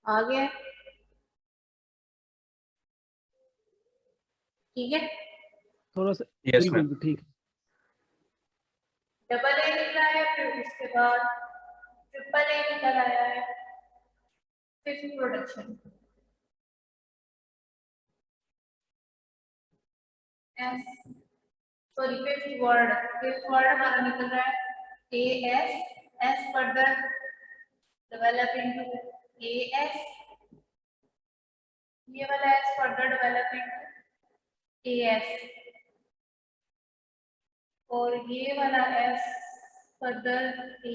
आ गया, ठीक है। थोड़ा सा यस बिल्कुल मैम। ठीक है। डबल ए निकला है, फिर उसके बाद ट्रिपल ए निकल आया है, fifth production S sorry fifth word हमारा निकल रहा है A S further develop into A S, ये वाला एस फर्दर डेवलप इनटू ए एस, और ये वाला एस फर्दर ए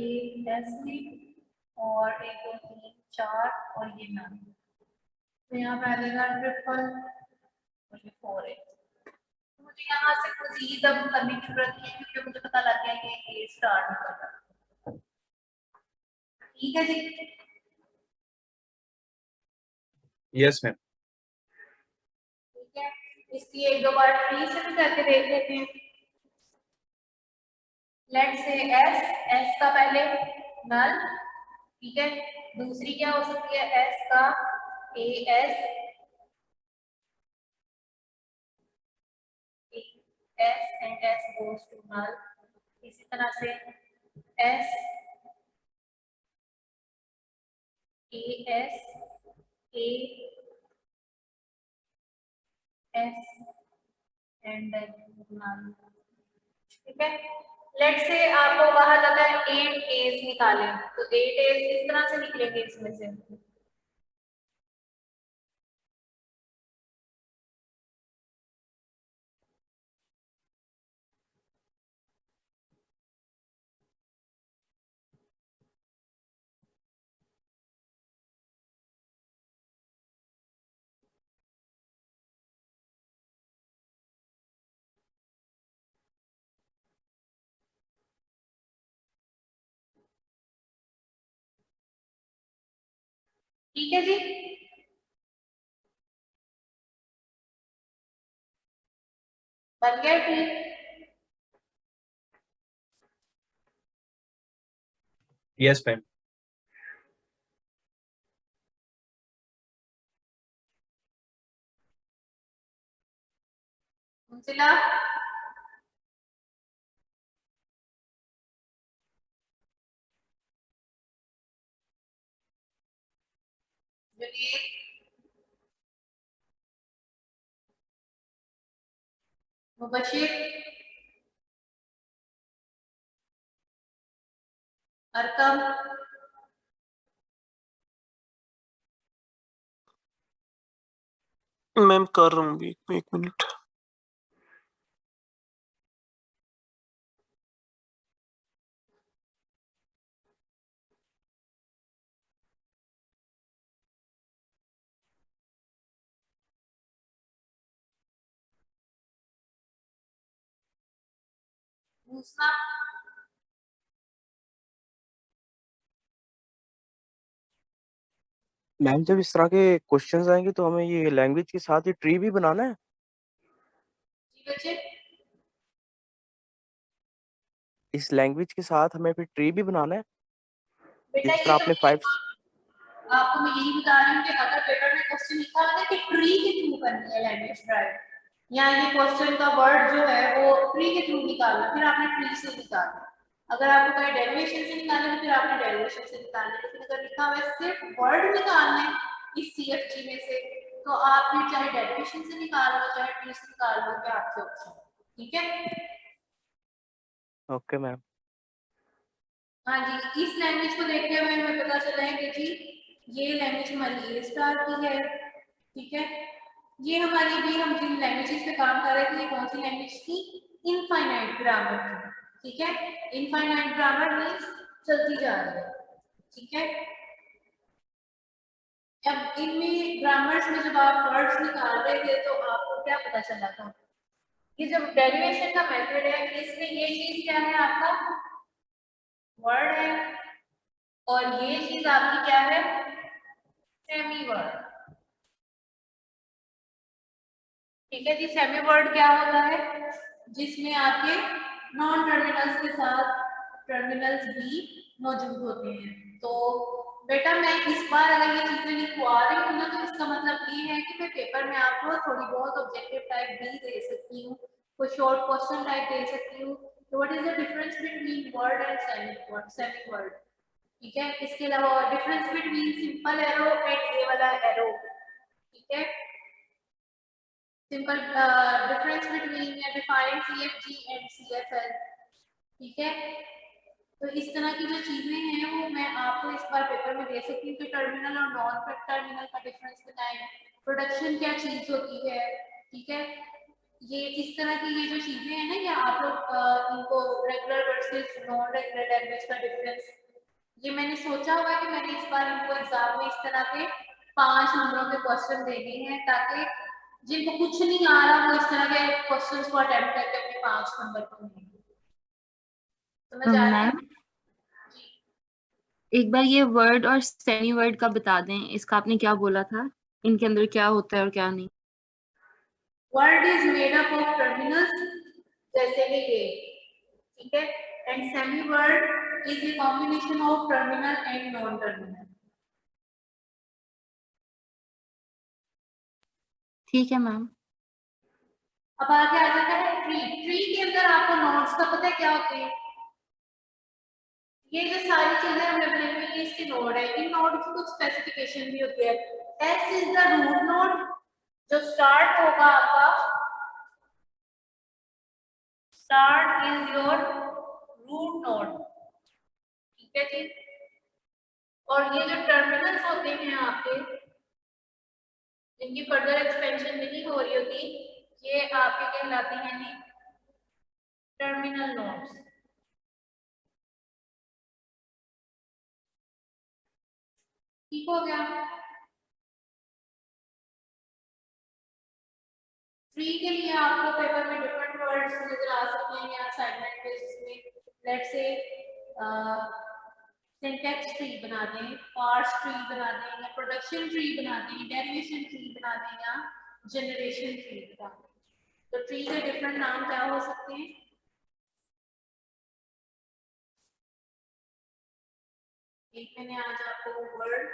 एस में, और 1 2 3 4 और ये नाम, तो यहाँ पे आ जाएगा ट्रिपल और ये 4 है। मुझे यहाँ से मजीद अब करने की जरूरत नहीं है क्योंकि मुझे पता लग गया कि ये स्टार्ट निकल रहा है, ठीक है जी। Yes ma'am. ठीक है, इसकी एक दो बार ट्री से भी करके देख लेते हैं। लेट्स से एस का पहले नल, ठीक है। दूसरी क्या हो सकती है? एस का A S and S goes to null. इसी तरह से S A S and null, ठीक है। लेट्स से आपको कहा जाता है 8 एज निकालें, तो 8 एज किस तरह से निकलेंगे इसमें से? ठीक है जी। बन गया ठीक? Yes ma'am. Munsila Junair Mubashir Arqam ma'am कर रहा हूँ एक मिनट। दूसरा मैम जब इस तरह के क्वेश्चंस आएंगे तो हमें ये लैंग्वेज के साथ ये ट्री भी बनाना है? जी बच्चे, इस लैंग्वेज के साथ हमें फिर ट्री भी बनाना है? बेटा जिस तरह ये तो आपने 5 आपको मैं यही बता रही हूँ कि अगर पेपर में क्वेश्चन लिखा होगा कि ट्री के थ्रू करनी है लैंग्वेज ड्राइव, या ये क्वेश्चन का वर्ड जो है वो ट्री के थ्रू निकालना, फिर आपने ट्री से निकालना। अगर आपको कहीं डेरिवेशन से निकालना है फिर आपने डेरिवेशन से निकालना है, लेकिन अगर लिखा हुआ है सिर्फ वर्ड निकालने इस CFG में से, तो आप फिर चाहे डेरिवेशन से निकाल लो चाहे ट्री से निकाल लो, क्या आपके ऑप्शन। ठीक है, ओके मैम। हाँ जी, इस लैंग्वेज को देखते हुए हमें पता चला है कि जी ये लैंग्वेज हमारी ए स्टार की है। ठीक है, ये हमारी भी हम जिन लैंग्वेजेस पे काम कर रहे थे ये कौन सी लैंग्वेज थी? इनफाइनाइट ग्रामर थी। ठीक है, इनफाइनाइट ग्रामर मीन्स चलती जा रही है। ठीक है, अब इनमें ग्रामर्स में जब आप वर्ड्स निकाल रहे थे तो आपको क्या पता चला था? ये जब डेरिवेशन का मेथड है इसमें ये चीज क्या है? आपका वर्ड है, और ये चीज आपकी क्या है? Semi word. ठीक है जी, सेमी वर्ड क्या होता है? जिसमें आपके नॉन टर्मिनल्स के साथ टर्मिनल्स भी मौजूद होते हैं। तो बेटा मैं इस बार अगर ये चीजें लिखवा रही हूँ ना तो इसका मतलब ये है कि मैं पेपर में आपको थोड़ी बहुत ऑब्जेक्टिव टाइप भी दे सकती हूँ, कोई शॉर्ट क्वेश्चन टाइप दे सकती हूँ। तो what is the difference between word and semi word? ठीक है, इसके अलावा difference between simple arrow and ये वाला एरो। ठीक है, सिंपल डिफरेंस बिटवीन या डिफाइन CFG एंड CFL। ठीक है, तो इस तरह की जो चीजें हैं वो मैं आपको इस बार पेपर में दे सकती हूँ कि टर्मिनल और नॉन टर्मिनल का डिफरेंस बताएं, प्रोडक्शन क्या चीज होती है। ठीक है, ये इस तरह की ये जो चीजें हैं ना, ये आप लोग इनको regular versus non regular language का डिफरेंस, ये मैंने सोचा हुआ है कि मैंने इस बार इनको एग्जाम में इस तरह के 5 नंबरों के क्वेश्चन देने हैं, ताकि जिनको कुछ नहीं आ रहा वो इस तरह के क्वेश्चंस को अटेम्प्ट करके अपने 5 नंबर को लेंगे। समझ आ रहा है? मैम एक बार ये वर्ड और सेमी वर्ड का बता दें, इसका आपने क्या बोला था, इनके अंदर क्या होता है और क्या नहीं? Word is made up of terminals, जैसे कि ये। ठीक है, and semi word is a combination of terminal and non terminal. ठीक है मैम। अब आगे आ जाता है ट्री। ट्री के अंदर आपको नोड्स का पता है क्या होते हैं? ये जो सारी चीजें हमने बनाई हुई है इसके नोड है, इन नोड की कुछ स्पेसिफिकेशन भी होती है। S is the root node, जो स्टार्ट होगा आपका, start is your root node. ठीक है जी, और ये जो टर्मिनल्स होते हैं आपके, जिनकी फर्दर एक्सपेंशन नहीं हो रही होती, ये आपके कहलाते हैं टर्मिनल नोड्स। ठीक हो गया। ट्री के लिए आपको पेपर में डिफरेंट वर्ड्स नजर आ सकते हैं या असाइनमेंट पे, जिसमें लेट्स से सिंटैक्स ट्री बना दें, पार्स ट्री बना दें, या प्रोडक्शन ट्री बना दें, डेरिवेशन ट्री बना दें, या जनरेशन ट्री बना दें। तो ट्री के डिफरेंट नाम क्या हो सकते हैं? एक मैंने आज आपको वर्ड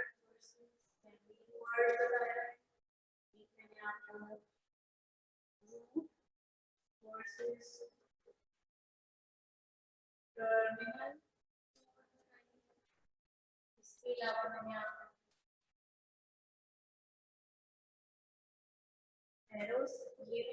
बताया, एक मैंने आपको वर्सेस टर्मिनल, इसके अलावा मैंने आपको एरोस ये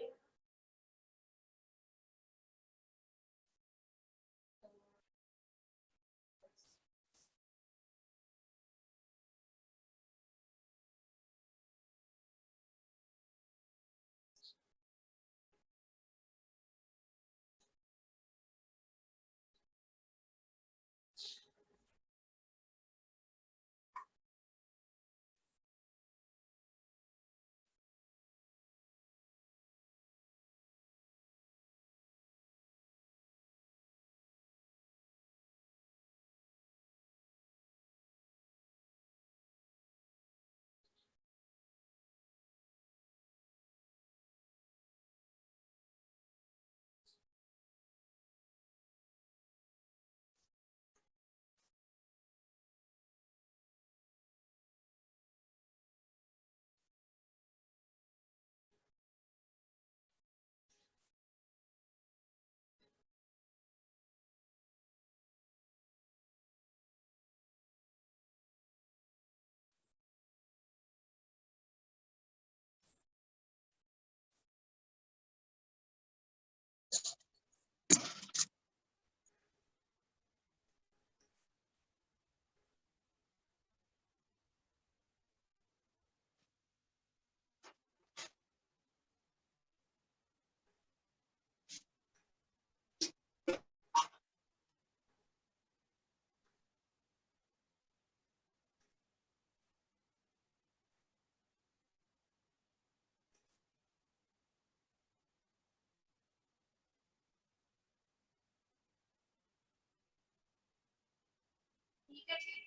ठीक है जी।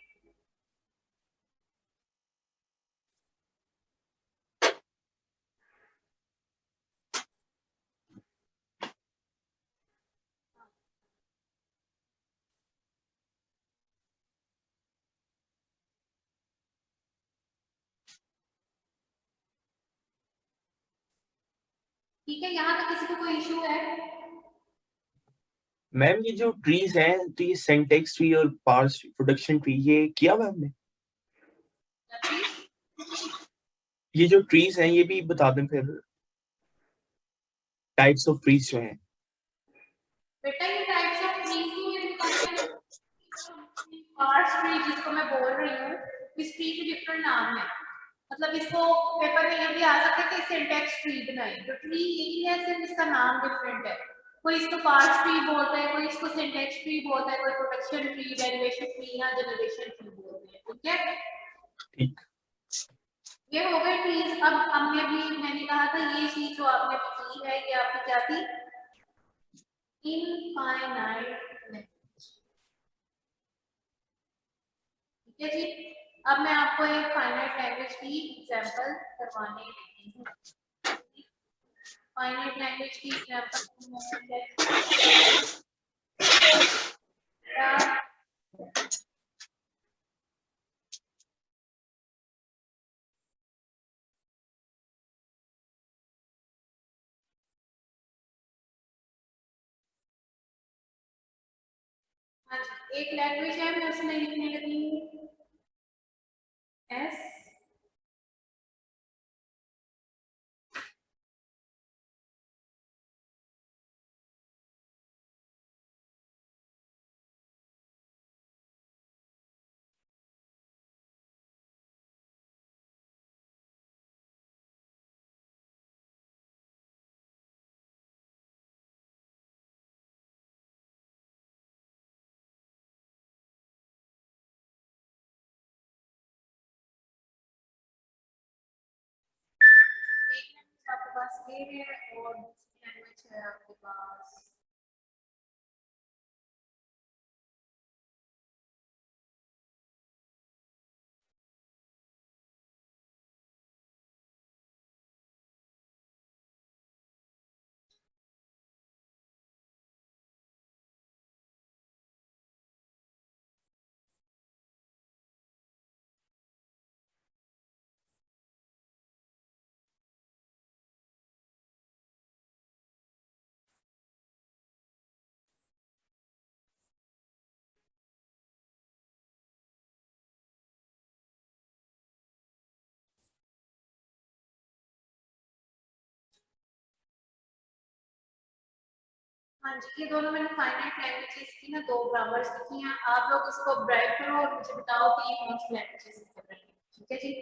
ठीक है, यहाँ तक किसी को कोई इशू है? मैम ये जो ट्रीज हैं तो ये सिंटेक्स ट्री और पार्स प्रोडक्शन ट्री ये किया हुआ है हमने। ये जो ट्रीज हैं ये भी बता दें फिर, टाइप्स ऑफ ट्रीज जो हैं। बेटा ये टाइप्स ऑफ ट्रीज ही है, पार्स ट्री जिसको मैं बोल रही हूँ, इस ट्री के डिफरेंट नाम है। मतलब इसको पेपर में ये भी आ सकता है कि सिंटेक्स ट्री बनाई, तो ट्री यही है, सिर्फ इसका नाम डिफरेंट है। कोई इसको पार्स ट्री बोलता है, कोई इसको सिंटेक्स ट्री बोलता है, कोई प्रोडक्शन ट्री, डेरिवेशन ट्री या जनरेशन ट्री बोलते हैं। ठीक है, ठीक, ये हो गए ट्रीज। अब हमने भी, मैंने कहा था ये चीज जो आपने की है ये आपकी क्या थी? इनफाइनाइट। ठीक है जी। अब मैं आपको एक फाइनाइट लैंग्वेज की एग्जांपल करवाने लगी हूँ। फाइनाइट लैंग्वेज की एग्जांपल हाँ जी, एक लैंग्वेज है, मैं उसमें लिखने लगी हूँ एस एक लैंग्वेज आपके पास ये है और दूसरी लैंग्वेज है आपके पास हाँ जी, ये दोनों मैंने फाइनाइट लैंग्वेजेस की ना दो ग्रामर्स लिखी हैं। आप लोग इसको ब्राइट करो और मुझे बताओ कि ये कौन सी लैंग्वेजेस है। ठीक है जी।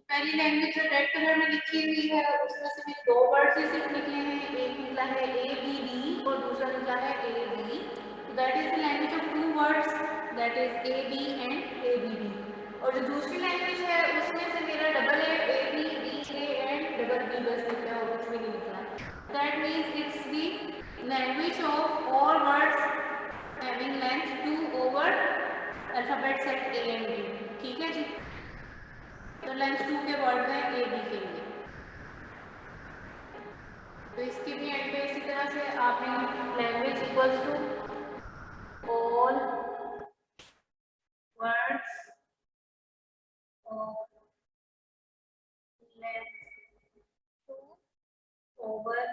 पहली लैंग्वेज जो रेड कलर में लिखी हुई है उसमें से मेरे 2 वर्ड्स ही सिर्फ निकले हैं, एक निकला है ABD और दूसरा निकला है AB। That is the language of 2 words, that is AB and ABD। और जो दूसरी लैंग्वेज है उसमें से मेरा डबल है ABDA एंड डबल B बस निकला है और कुछ भी नहीं निकला। That means it's the language of all words having length 2 over alphabet set A and B। ठीक है जी, तो लेंथ 2 के वर्ड हैं A B के लिए। तो इसके भी एंड पे इसी तरह से आपने language equals to all words of length 2 over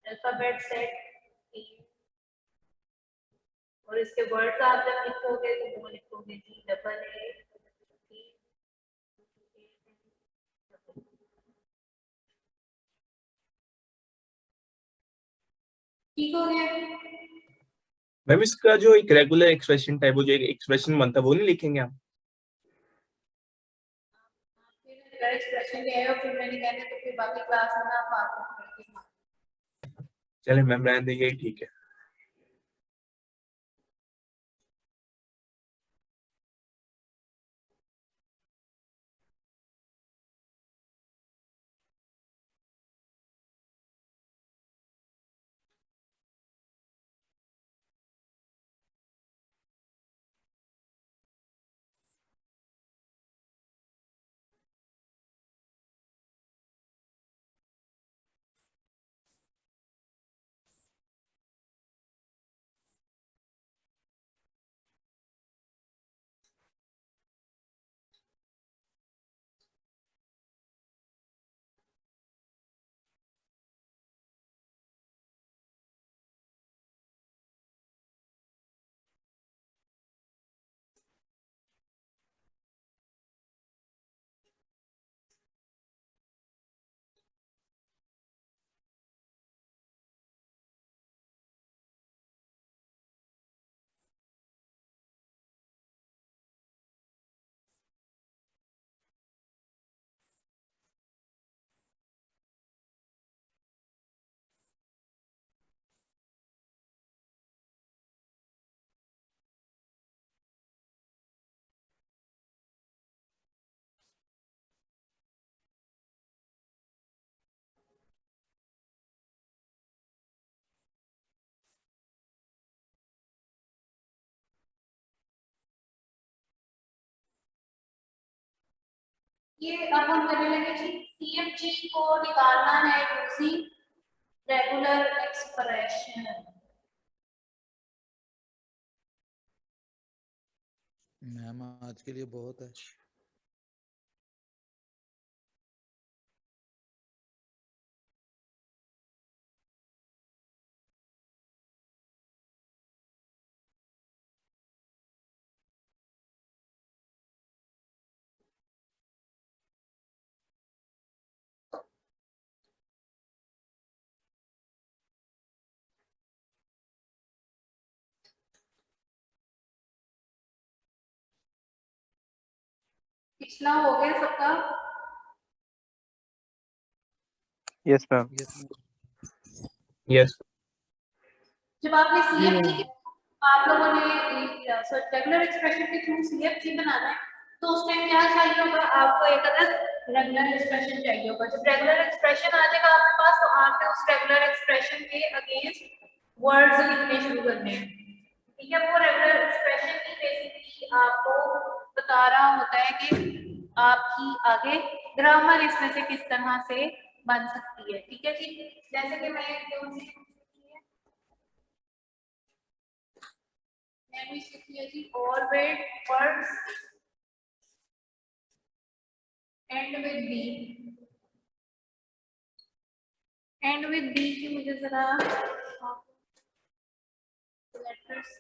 alphabet set A, और इसके वर्ड्स आप जब लिखोगे तो वो लिखोगे G डबल A ठीक हो गया। मैम इसका जो एक रेगुलर एक्सप्रेशन टाइप वो जो एक एक्सप्रेशन बनता है वो नहीं लिखेंगे आप? फिर एक्सप्रेशन ले आए और फिर मैंने कहना तो फिर बाकी क्लास में आप बात करेंगे। चले मैम रहने दीजिए, ठीक है। ये अब हम करने लगे जी CFG को निकालना है यूजिंग रेगुलर एक्सप्रेशन। मैम आज के लिए बहुत है। पिछला हो गया सबका? Yes ma'am. यस। जब आपने CFG के आप लोगों ने रेगुलर एक्सप्रेशन के थ्रू CFG बनाना है तो उस टाइम क्या चाहिए होगा आपको? एक अदर रेगुलर एक्सप्रेशन चाहिए होगा। जब रेगुलर एक्सप्रेशन आ जाएगा आपके पास तो आपने उस रेगुलर एक्सप्रेशन के अगेंस्ट वर्ड्स लिखने शुरू करने हैं। ठीक है, वो रेगुलर एक्सप्रेशन ही बेसिकली आपको बता रहा होता है कि आपकी आगे ग्रामर इसमें से किस तरह से बन सकती है। ठीक है जी, जैसे कि मैंने लिखी है जी और words end with B. End with B की मुझे जरा लेटर्स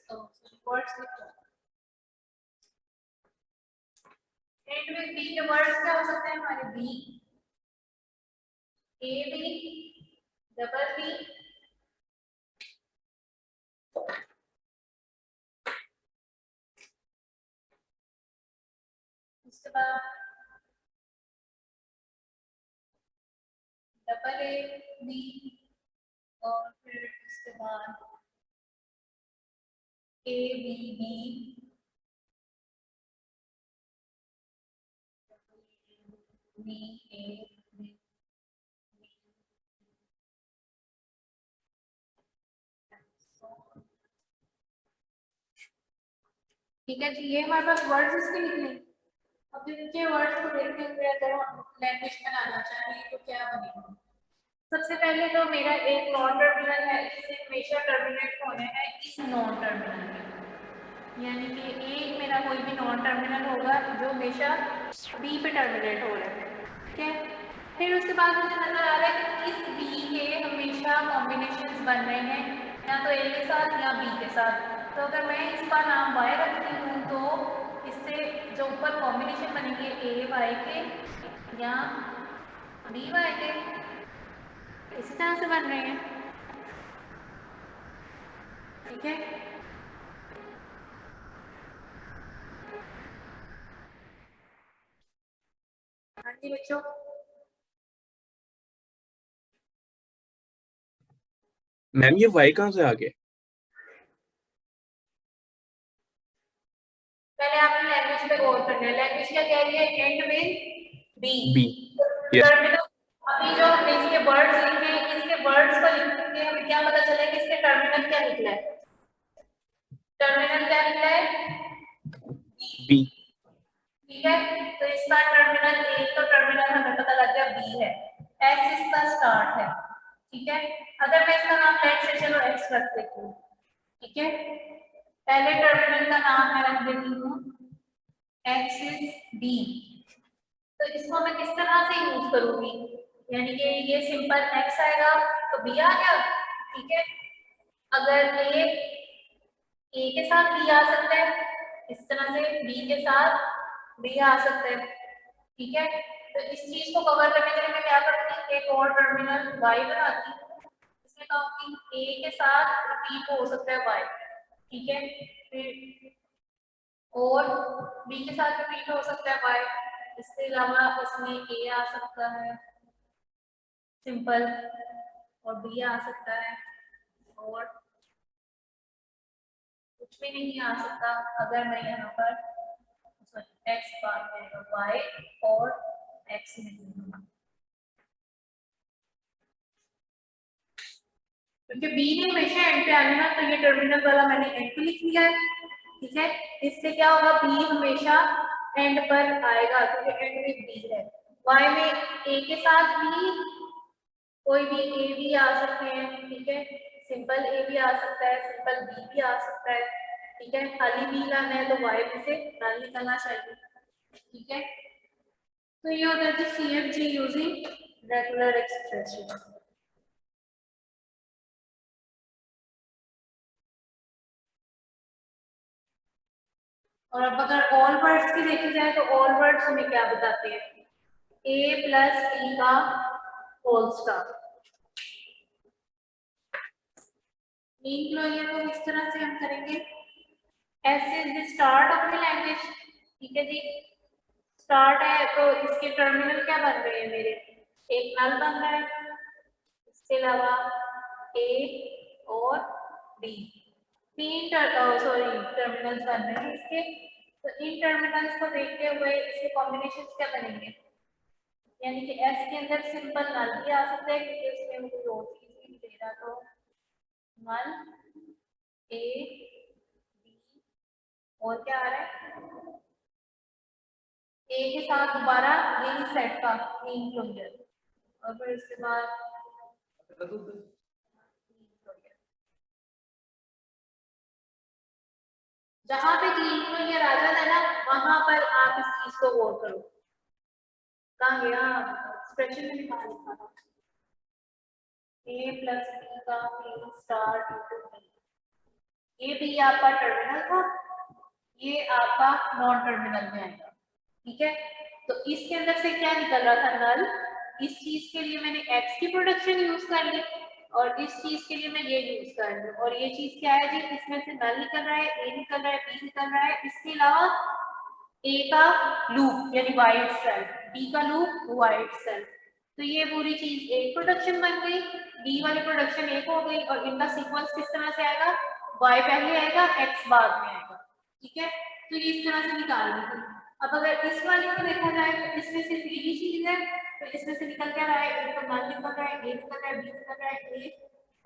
वर्ड्स लिखो। एंड विद बी के वर्ड्स क्या हो सकते हैं हमारे? B, A B, double B, उसके बाद डबल ए बी और फिर उसके बाद A B B B A B. ठीक है जी, ये हमारे पास वर्ड्स इसके निकले। अब इनके वर्ड्स को देखते हुए अगर हम लैंग्वेज बनाना चाहें तो क्या बनेगा? सबसे पहले तो मेरा एक नॉन टर्मिनल है, इसे हमेशा टर्मिनेट होने हैं इस नॉन टर्मिनल में, यानी कि एक मेरा कोई भी नॉन टर्मिनल होगा जो हमेशा बी पे टर्मिनेट हो रहा है। ठीक है, फिर उसके बाद मुझे नजर आ रहा है कि इस बी के हमेशा कॉम्बिनेशंस बन रहे हैं, या तो ए के साथ या बी के साथ। तो अगर मैं इसका नाम वाई रखती हूँ तो इससे जो ऊपर कॉम्बिनेशन बनेंगे ए वाई के या बी वाई के, इसी तरह से बन रहे हैं। ठीक है, हाँ जी बच्चों, मैम ये वाई कहाँ से आ गए? पहले आपने लैंग्वेज पे गौर करना है। लैंग्वेज क्या कह रही है? End with B. B. Yes. Terminal अभी जो हमने इसके वर्ड्स लिखे हैं, इसके वर्ड्स को लिखने हमें क्या पता चला कि इसके टर्मिनल क्या निकला है? टर्मिनल क्या निकला है? बी। ठीक है, तो इसका टर्मिनल ए, तो टर्मिनल हमें पता लग गया बी है, एस इसका स्टार्ट है। ठीक है, अगर मैं इसका नाम लेट से चलो एक्स रख देती हूँ। ठीक है, पहले टर्मिनल का नाम मैं रख देती हूँ एक्स इज बी। तो इसको मैं किस तरह से यूज करूंगी? यानी कि ये सिंपल एक्स आएगा तो बी आ गया। ठीक है, अगर ए के साथ बी आ सकता है, इस तरह से बी के साथ बी आ सकता है। ठीक है, तो इस चीज को कवर करने के लिए मैं क्या करूंगी? एक और टर्मिनल वाई बनाती हूँ, इसमें कहूंगी ए के साथ रिपीट हो सकता है वाई। ठीक है, फिर और बी के साथ रिपीट हो सकता है वाई। इसके अलावा इसमें ए आ सकता है सिंपल, और बी आ सकता है, और कुछ भी नहीं आ सकता अगर मैं यहाँ पर एक्स बात करेगा वाई और एक्स नहीं होगा, क्योंकि बी ने हमेशा एंड पे आना है। तो ये टर्मिनल वाला मैंने एंड पे लिख लिया है। ठीक है, इससे क्या होगा? बी हमेशा एंड पर आएगा क्योंकि एंड में बी है। वाई में ए के साथ भी कोई भी ए भी आ सकते हैं। ठीक है, सिंपल ए भी आ सकता है, सिंपल बी भी आ सकता है। ठीक है, खाली बी लाना है तो वाई में से नल निकलना चाहिए। ठीक है, तो ये होता है CFG यूजिंग रेगुलर एक्सप्रेशन। और अब अगर ऑल वर्ड्स की देखी जाए तो ऑल वर्ड्स हमें क्या बताते हैं? ए प्लस बी का होल स्टॉप। मीन क्लोजर को किस तरह से हम करेंगे? S is the start of the language. ठीक है जी, स्टार्ट है तो इसके टर्मिनल क्या बन रहे हैं मेरे? एक नल बन रहा है, इसके अलावा ए और बी, तीन टर्मिनल्स बन रहे हैं इसके। तो इन टर्मिनल्स को देखते हुए इसके कॉम्बिनेशंस क्या बनेंगे? यानी कि एस के अंदर सिंपल नल भी आ सकता है क्योंकि इसमें मुझे दो चीज भी दे रहा, तो नल ए बी और क्या आ रहा है? ए के साथ दोबारा यही सेट का मीन क्लोजर, और फिर इसके बाद जहां पे क्लीन क्लोजर आ जाता है ना, वहां पर आप इस चीज को गौर करो। कहाँ गया एक्सप्रेशन में लिखा था ए प्लस बी का मीन स्टार्ट इनटू बी। ये भी आपका टर्मिनल था, ये आपका नॉन टर्मिनल में आएगा। ठीक है, तो इसके अंदर से क्या निकल रहा था? नल। इस चीज के लिए मैंने एक्स की प्रोडक्शन यूज कर ली और इस चीज के लिए मैं ये यूज कर रही हूँ, और ये चीज क्या है जी? इसमें से नल निकल रहा है, ए निकल रहा है, बी निकल रहा है। इसके अलावा ए का लूप यानी वाई इटसेल्फ, बी का लूप वाई इटसेल्फ। तो ये पूरी चीज एक प्रोडक्शन बन गई, डी वाली प्रोडक्शन एक हो गई, और इनका सीक्वेंस किस तरह से आएगा, y पहले आएगा x बाद में आएगा। ठीक है, तो ये इस तरह से निकालनी थी। अब अगर इस वाले को देखा जाए तो इसमें सिर्फ एक ही चीज है, तो इसमें से निकल क्या रहा है, एक तो नल निकल रहा है, ए निकल रहा है, बी निकल रहा है, ए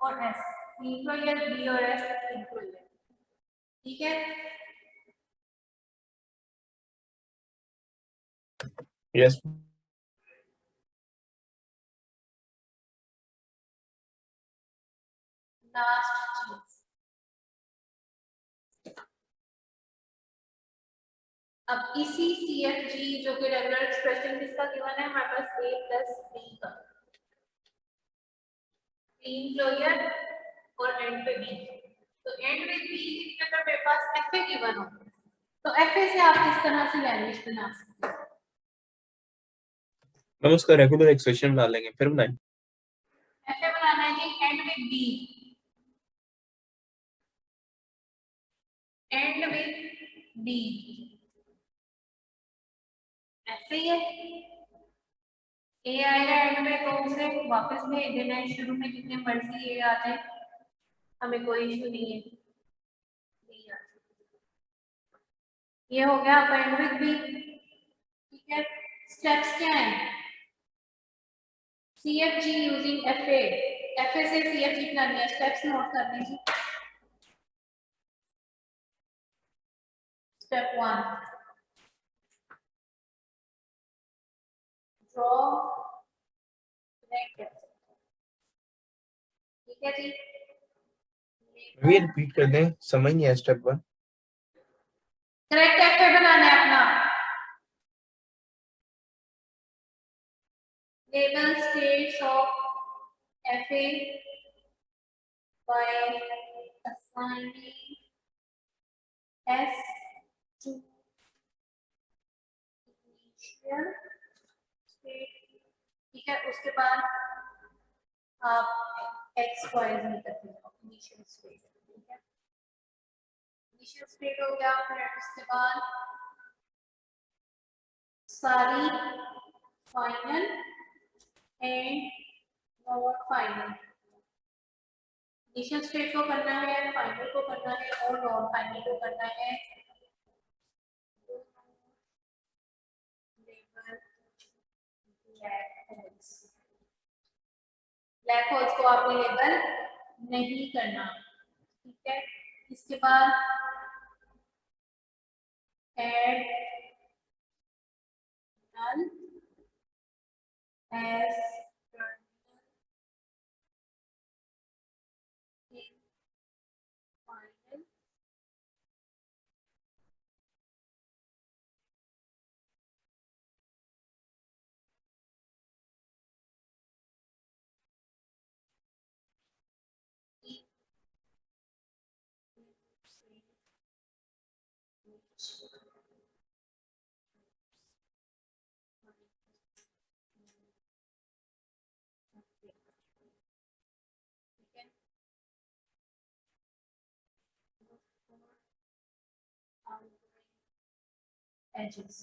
और एस इक्वल, बी और एस इक्वल है। ठीक है, यस लास्ट चीज, अब इसी CFG जो कि रेगुलर एक्सप्रेशन किसका गिवन है हमारे पास, a प्लस b का, क्लीन क्लोजर और एंड पे b, तो एंड में b के अंदर मेरे पास fa गिवन हो, तो fa से आप किस तरह से लैंग्वेज बना सकते हो, हम उसका रेगुलर एक्सप्रेशन डालेंगे फिर बनाएं। fa बनाना है जी एंड में b, एंड विद b, ऐसे ही है, ए आएगा एंड में तो उसे वापस भेज देना है, शुरू में जितने मर्जी ए आ जाए, हमें कोई इशू नहीं है। ये हो गया आपका एंड विद बी। ठीक है, स्टेप्स क्या हैं, CFG यूजिंग FA, FA से CFG बनानी है, स्टेप्स नोट कर लीजिए। Step 1, draw connect. ठीक है जी, ये रिपीट कर दें, समझ नहीं आया स्टेप 1। करेक्ट FA बनाना है अपना, label states of FA by assigning S to initial state। ठीक है, उसके बाद आप X Y Z करते हो इनिशियल स्टेट। ठीक है, इनिशियल स्टेट हो गया, फिर उसके बाद सारी final and not final, initial state को करना है, फाइनल को करना है और नॉन फाइनल को करना है। ब्लैक होल्स को आपने लेबल नहीं करना। ठीक है, इसके बाद ऐड नल एज फाइनल edges।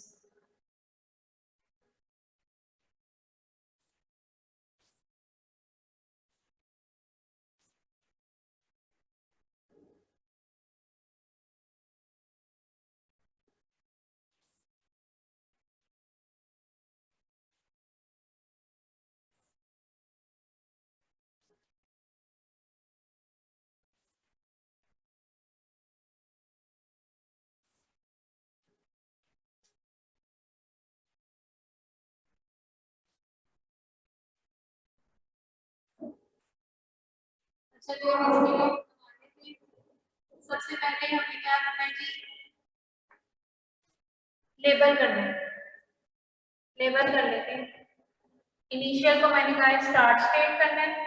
अच्छा, जो हम इसके लिए बनाने थे, सबसे पहले हमें क्या करना है जी, लेबल करना है। लेबल कर लेते हैं, इनिशियल को मैंने कहा स्टार्ट स्टेट करना है,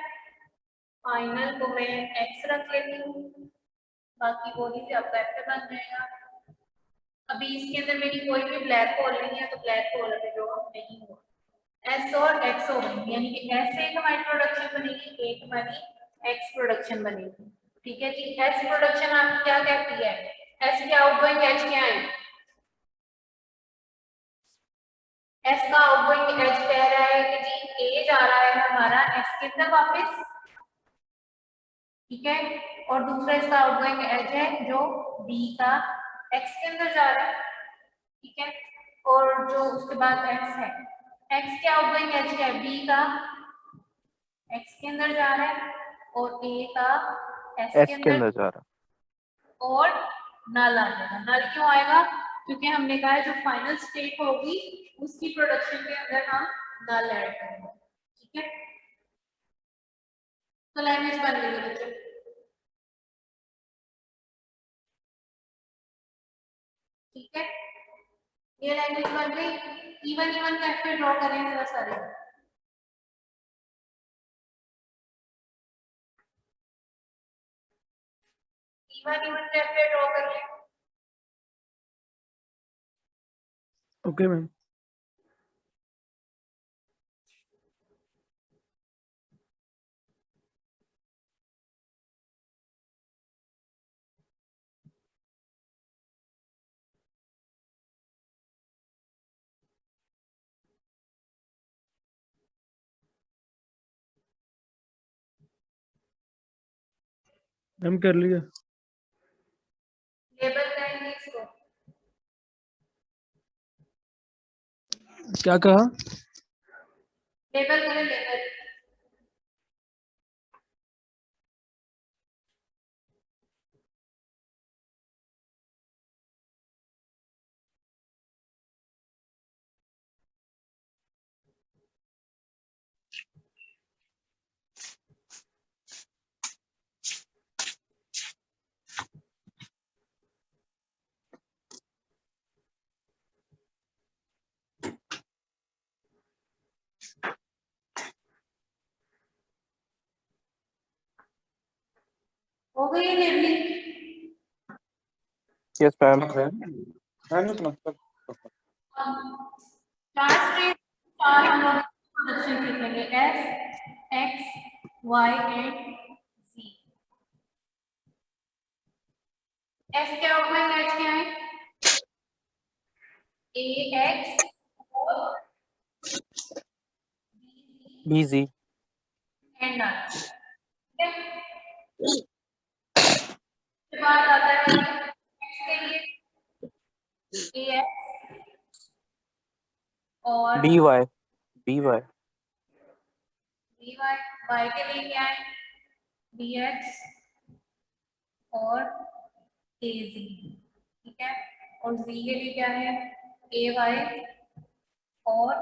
फाइनल को मैं एक्स रख लेती हूँ, बाकी वही से आपका एफ बन जाएगा। अभी इसके अंदर मेरी कोई भी ब्लैक होल नहीं है, तो ब्लैक होल अभी जो नहीं हुआ, एस और एक्स हो गई, यानी कि एस एक हमारी प्रोडक्शन बनेगी, एक हमारी एक्स प्रोडक्शन बनेगी। ठीक है जी, एस प्रोडक्शन आपकी क्या कहती है, एस के आउटगोइंग एज क्या है, एस का आउटगोइंग एज कह रहा है कि जी ए जा रहा है हमारा एस के अंदर वापस, ठीक है, और दूसरा इसका आउटगोइंग एज है जो बी का एक्स के अंदर जा रहा है, ठीक है, और जो उसके बाद एक्स है, एक्स के आउटगोइंग एज है बी का एक्स के अंदर जा रहा है और ए का एस एस के के अंदर जा रहा और नल आ जाएगा। नल क्यों आएगा? क्योंकि हमने कहा है जो फाइनल स्टेट होगी उसकी प्रोडक्शन के अंदर हम नल ऐड करेंगे, ठीक है। तो लैंग्वेज बन गई है बच्चों, ठीक है, ये लैंग्वेज बन गई। इवन इवन कैसे ड्रॉ करें जरा सारे, इवन इवन कैसे ड्रॉ कर लें। Okay ma'am. मैम कर लिया। लेबल करेंगे इसको, क्या कहा? लेबल करें लेबल। हो गई लेबलिंग? Yes ma'am. चार स्टेट, चार हम लोग प्रोडक्शन सीखेंगे, S, X, Y and C. S के आउटगोइंग एज क्या है? ए एक्स और बीजी एंड नल, ठीक है। उसके बाद आता है एक्स के लिए ए एक्स और B Y B Y B Y, Y के लिए क्या है? बी एक्स और ए जी, ठीक है, और जी के लिए क्या है? ए वाई और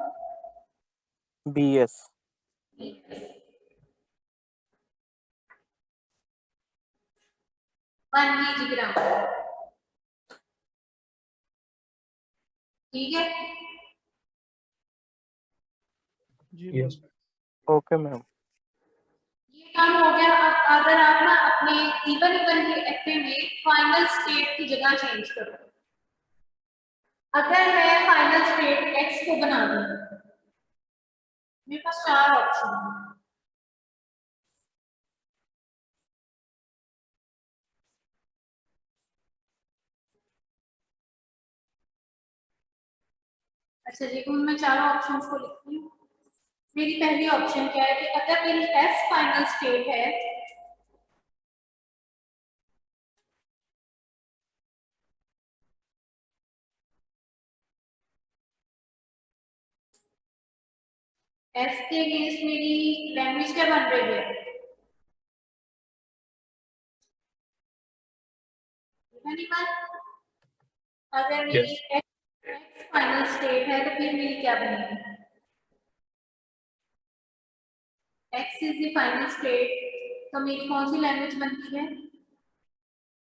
B S. B X. 1 kg gram, ठीक है। जी यस मैम। Okay ma'am. ये काम हो गया। अब अगर आप ना अपने इवन इवन के एक्टे में फाइनल स्टेट की जगह चेंज करो, अगर मैं फाइनल स्टेट एक्स को बना दूं, मेरे पास चार ऑप्शन है। अच्छा देखो, मैं चारों ऑप्शंस को लिखती हूँ। मेरी पहली ऑप्शन क्या है कि अगर मेरी एस फाइनल स्टेट है एस के अगेंस्ट मेरी लैंग्वेज क्या बन रही है? अगर मेरी यस एक्स फाइनल स्टेट है तो फिर मेरी क्या बनेगी? X is the final state, तो मेरी कौन सी लैंग्वेज बनती है?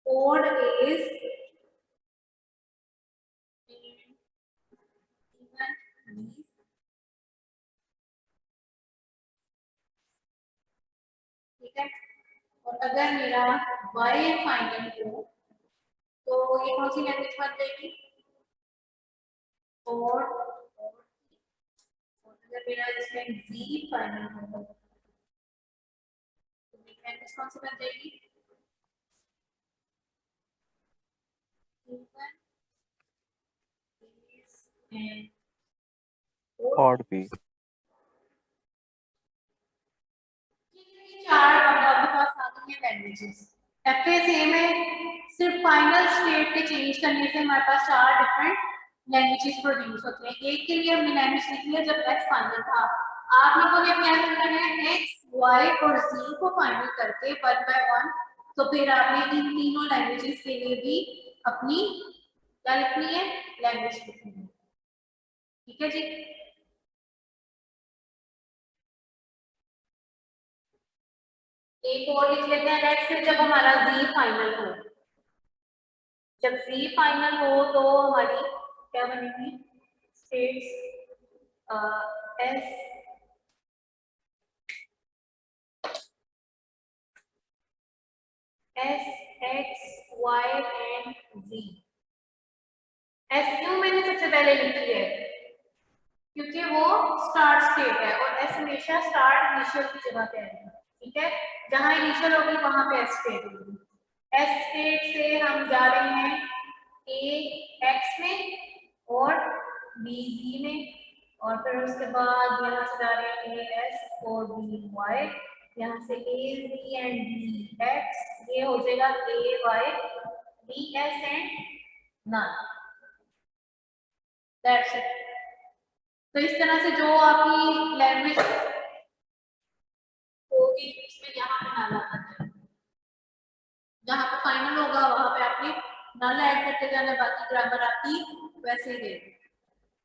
कोड इज ठीक है। और अगर मेरा वाई फाइनल हो तो ये कौन सी लैंग्वेज बन जाएगी? और अगर मेरा इसमें जी फाइनल हो तो मेरी लैंग्वेज कौन सी बन जाएगी? और भी चार आपके पास आ गई है लैंग्वेजेस। एफए सेम है, सिर्फ फाइनल स्टेट के चेंज करने से हमारे पास चार डिफरेंट लैंग्वेजेस प्रोड्यूस होते हैं। एक के लिए हमने लैंग्वेज लिख लिया जब एस फाइनल था। आप लोगों ने क्या करना है, एक्स वाई और जी को फाइनल करके 1 by 1, तो फिर आपने इन तीनों लैंग्वेजेस के लिए भी अपनी क्या लिखनी है, लैंग्वेज लिखनी है। ठीक है जी। एक और लिख लेते हैं, लेट्स से जब हमारा जी फाइनल हो, जब जी फाइनल हो तो हमारी क्या बनेगी, states S S X Y and G. S क्यों मैंने सबसे पहले लिखी है, क्योंकि वो स्टार्ट स्टेट है और एस हमेशा स्टार्ट इनिशियल की जगह पे आएगा। ठीक है, जहां इनिशियल होगी वहां पे एस स्टेट होगी। एस स्टेट से हम जा रहे हैं ए एक्स में और बी जी में, और फिर उसके बाद यहाँ से जा रहे हैं ए एस और बी वाई, यहाँ से A G and B X, ये हो जाएगा A Y B S and none. That's it. तो इस तरह से जो आपकी लैंग्वेज होगी इसमें यहाँ पे नल आता है, जहाँ पे फाइनल होगा वहां पे आपने नल ऐड करते जाना, बाकी ग्रामर आपकी वैसे ही रहेगी।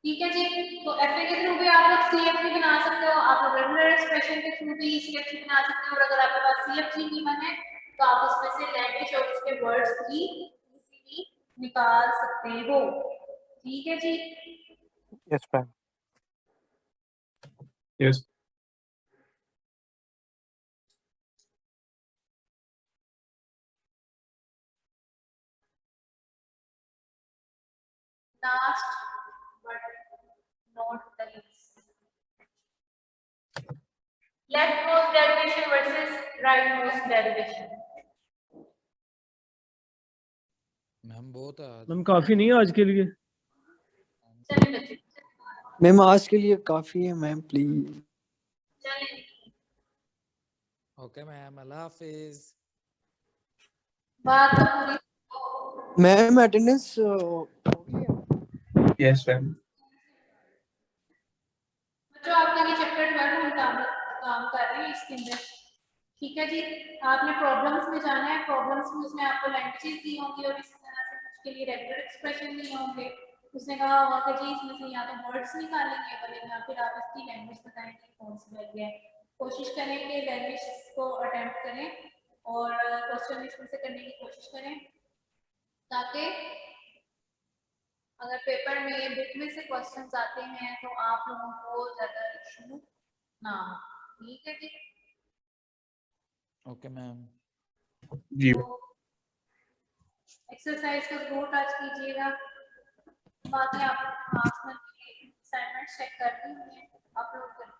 ठीक है जी। तो एफए के थ्रू भी आप लोग सीएफजी बना सकते हो, आप लोग रेगुलर एक्सप्रेशन के थ्रू भी सीएफजी बना सकते हो, और अगर आपके पास सीएफजी गिवन है तो आप उसमें से लैंग्वेज और उसके वर्ड्स भी इजीली निकाल सकते हो। ठीक है जी। Yes ma'am. Yes. Last but not the least, leftmost derivation versus rightmost derivation. Ma'am बहुत है आज। मैम काफी नहीं है आज के लिए। चलिए बच्चे, मैम आज के लिए काफी है मैम, प्लीज। चलिए ओके मैम, अल्लाह हाफिज। बात तो पूरी। Ma'am attendance yes ma'am. बच्चों आपका ये चैप्टर 1 हम काम कर रहे हैं इसके अंदर। ठीक है जी। आपने प्रॉब्लम्स में जाना है, प्रॉब्लम्स में उसमें आपको लैंग्वेजेस दी होंगी और इस तरह से कुछ के लिए रेगुलर एक्सप्रेशन दिए होंगे। उसने कहा होगा कि जी इसमें से या तो वर्ड्स निकालेंगे या फिर आप इसकी लैंग्वेज बताएंगे कौन सी लैंग्वेज है। कोशिश करें कि लैंग्वेज को अटेम्प्ट करें और क्वेश्चन इसमें से करने की कोशिश करें, ताकि अगर पेपर में बुक में से क्वेश्चंस आते हैं तो आप लोगों को ज्यादा इशू ना हो। ठीक है जी। Okay ma'am. जी। एक्सरसाइज का जरूर टच कीजिएगा। बाकी आप मार्क्स में असाइनमेंट चेक कर ली हैं आप लोग।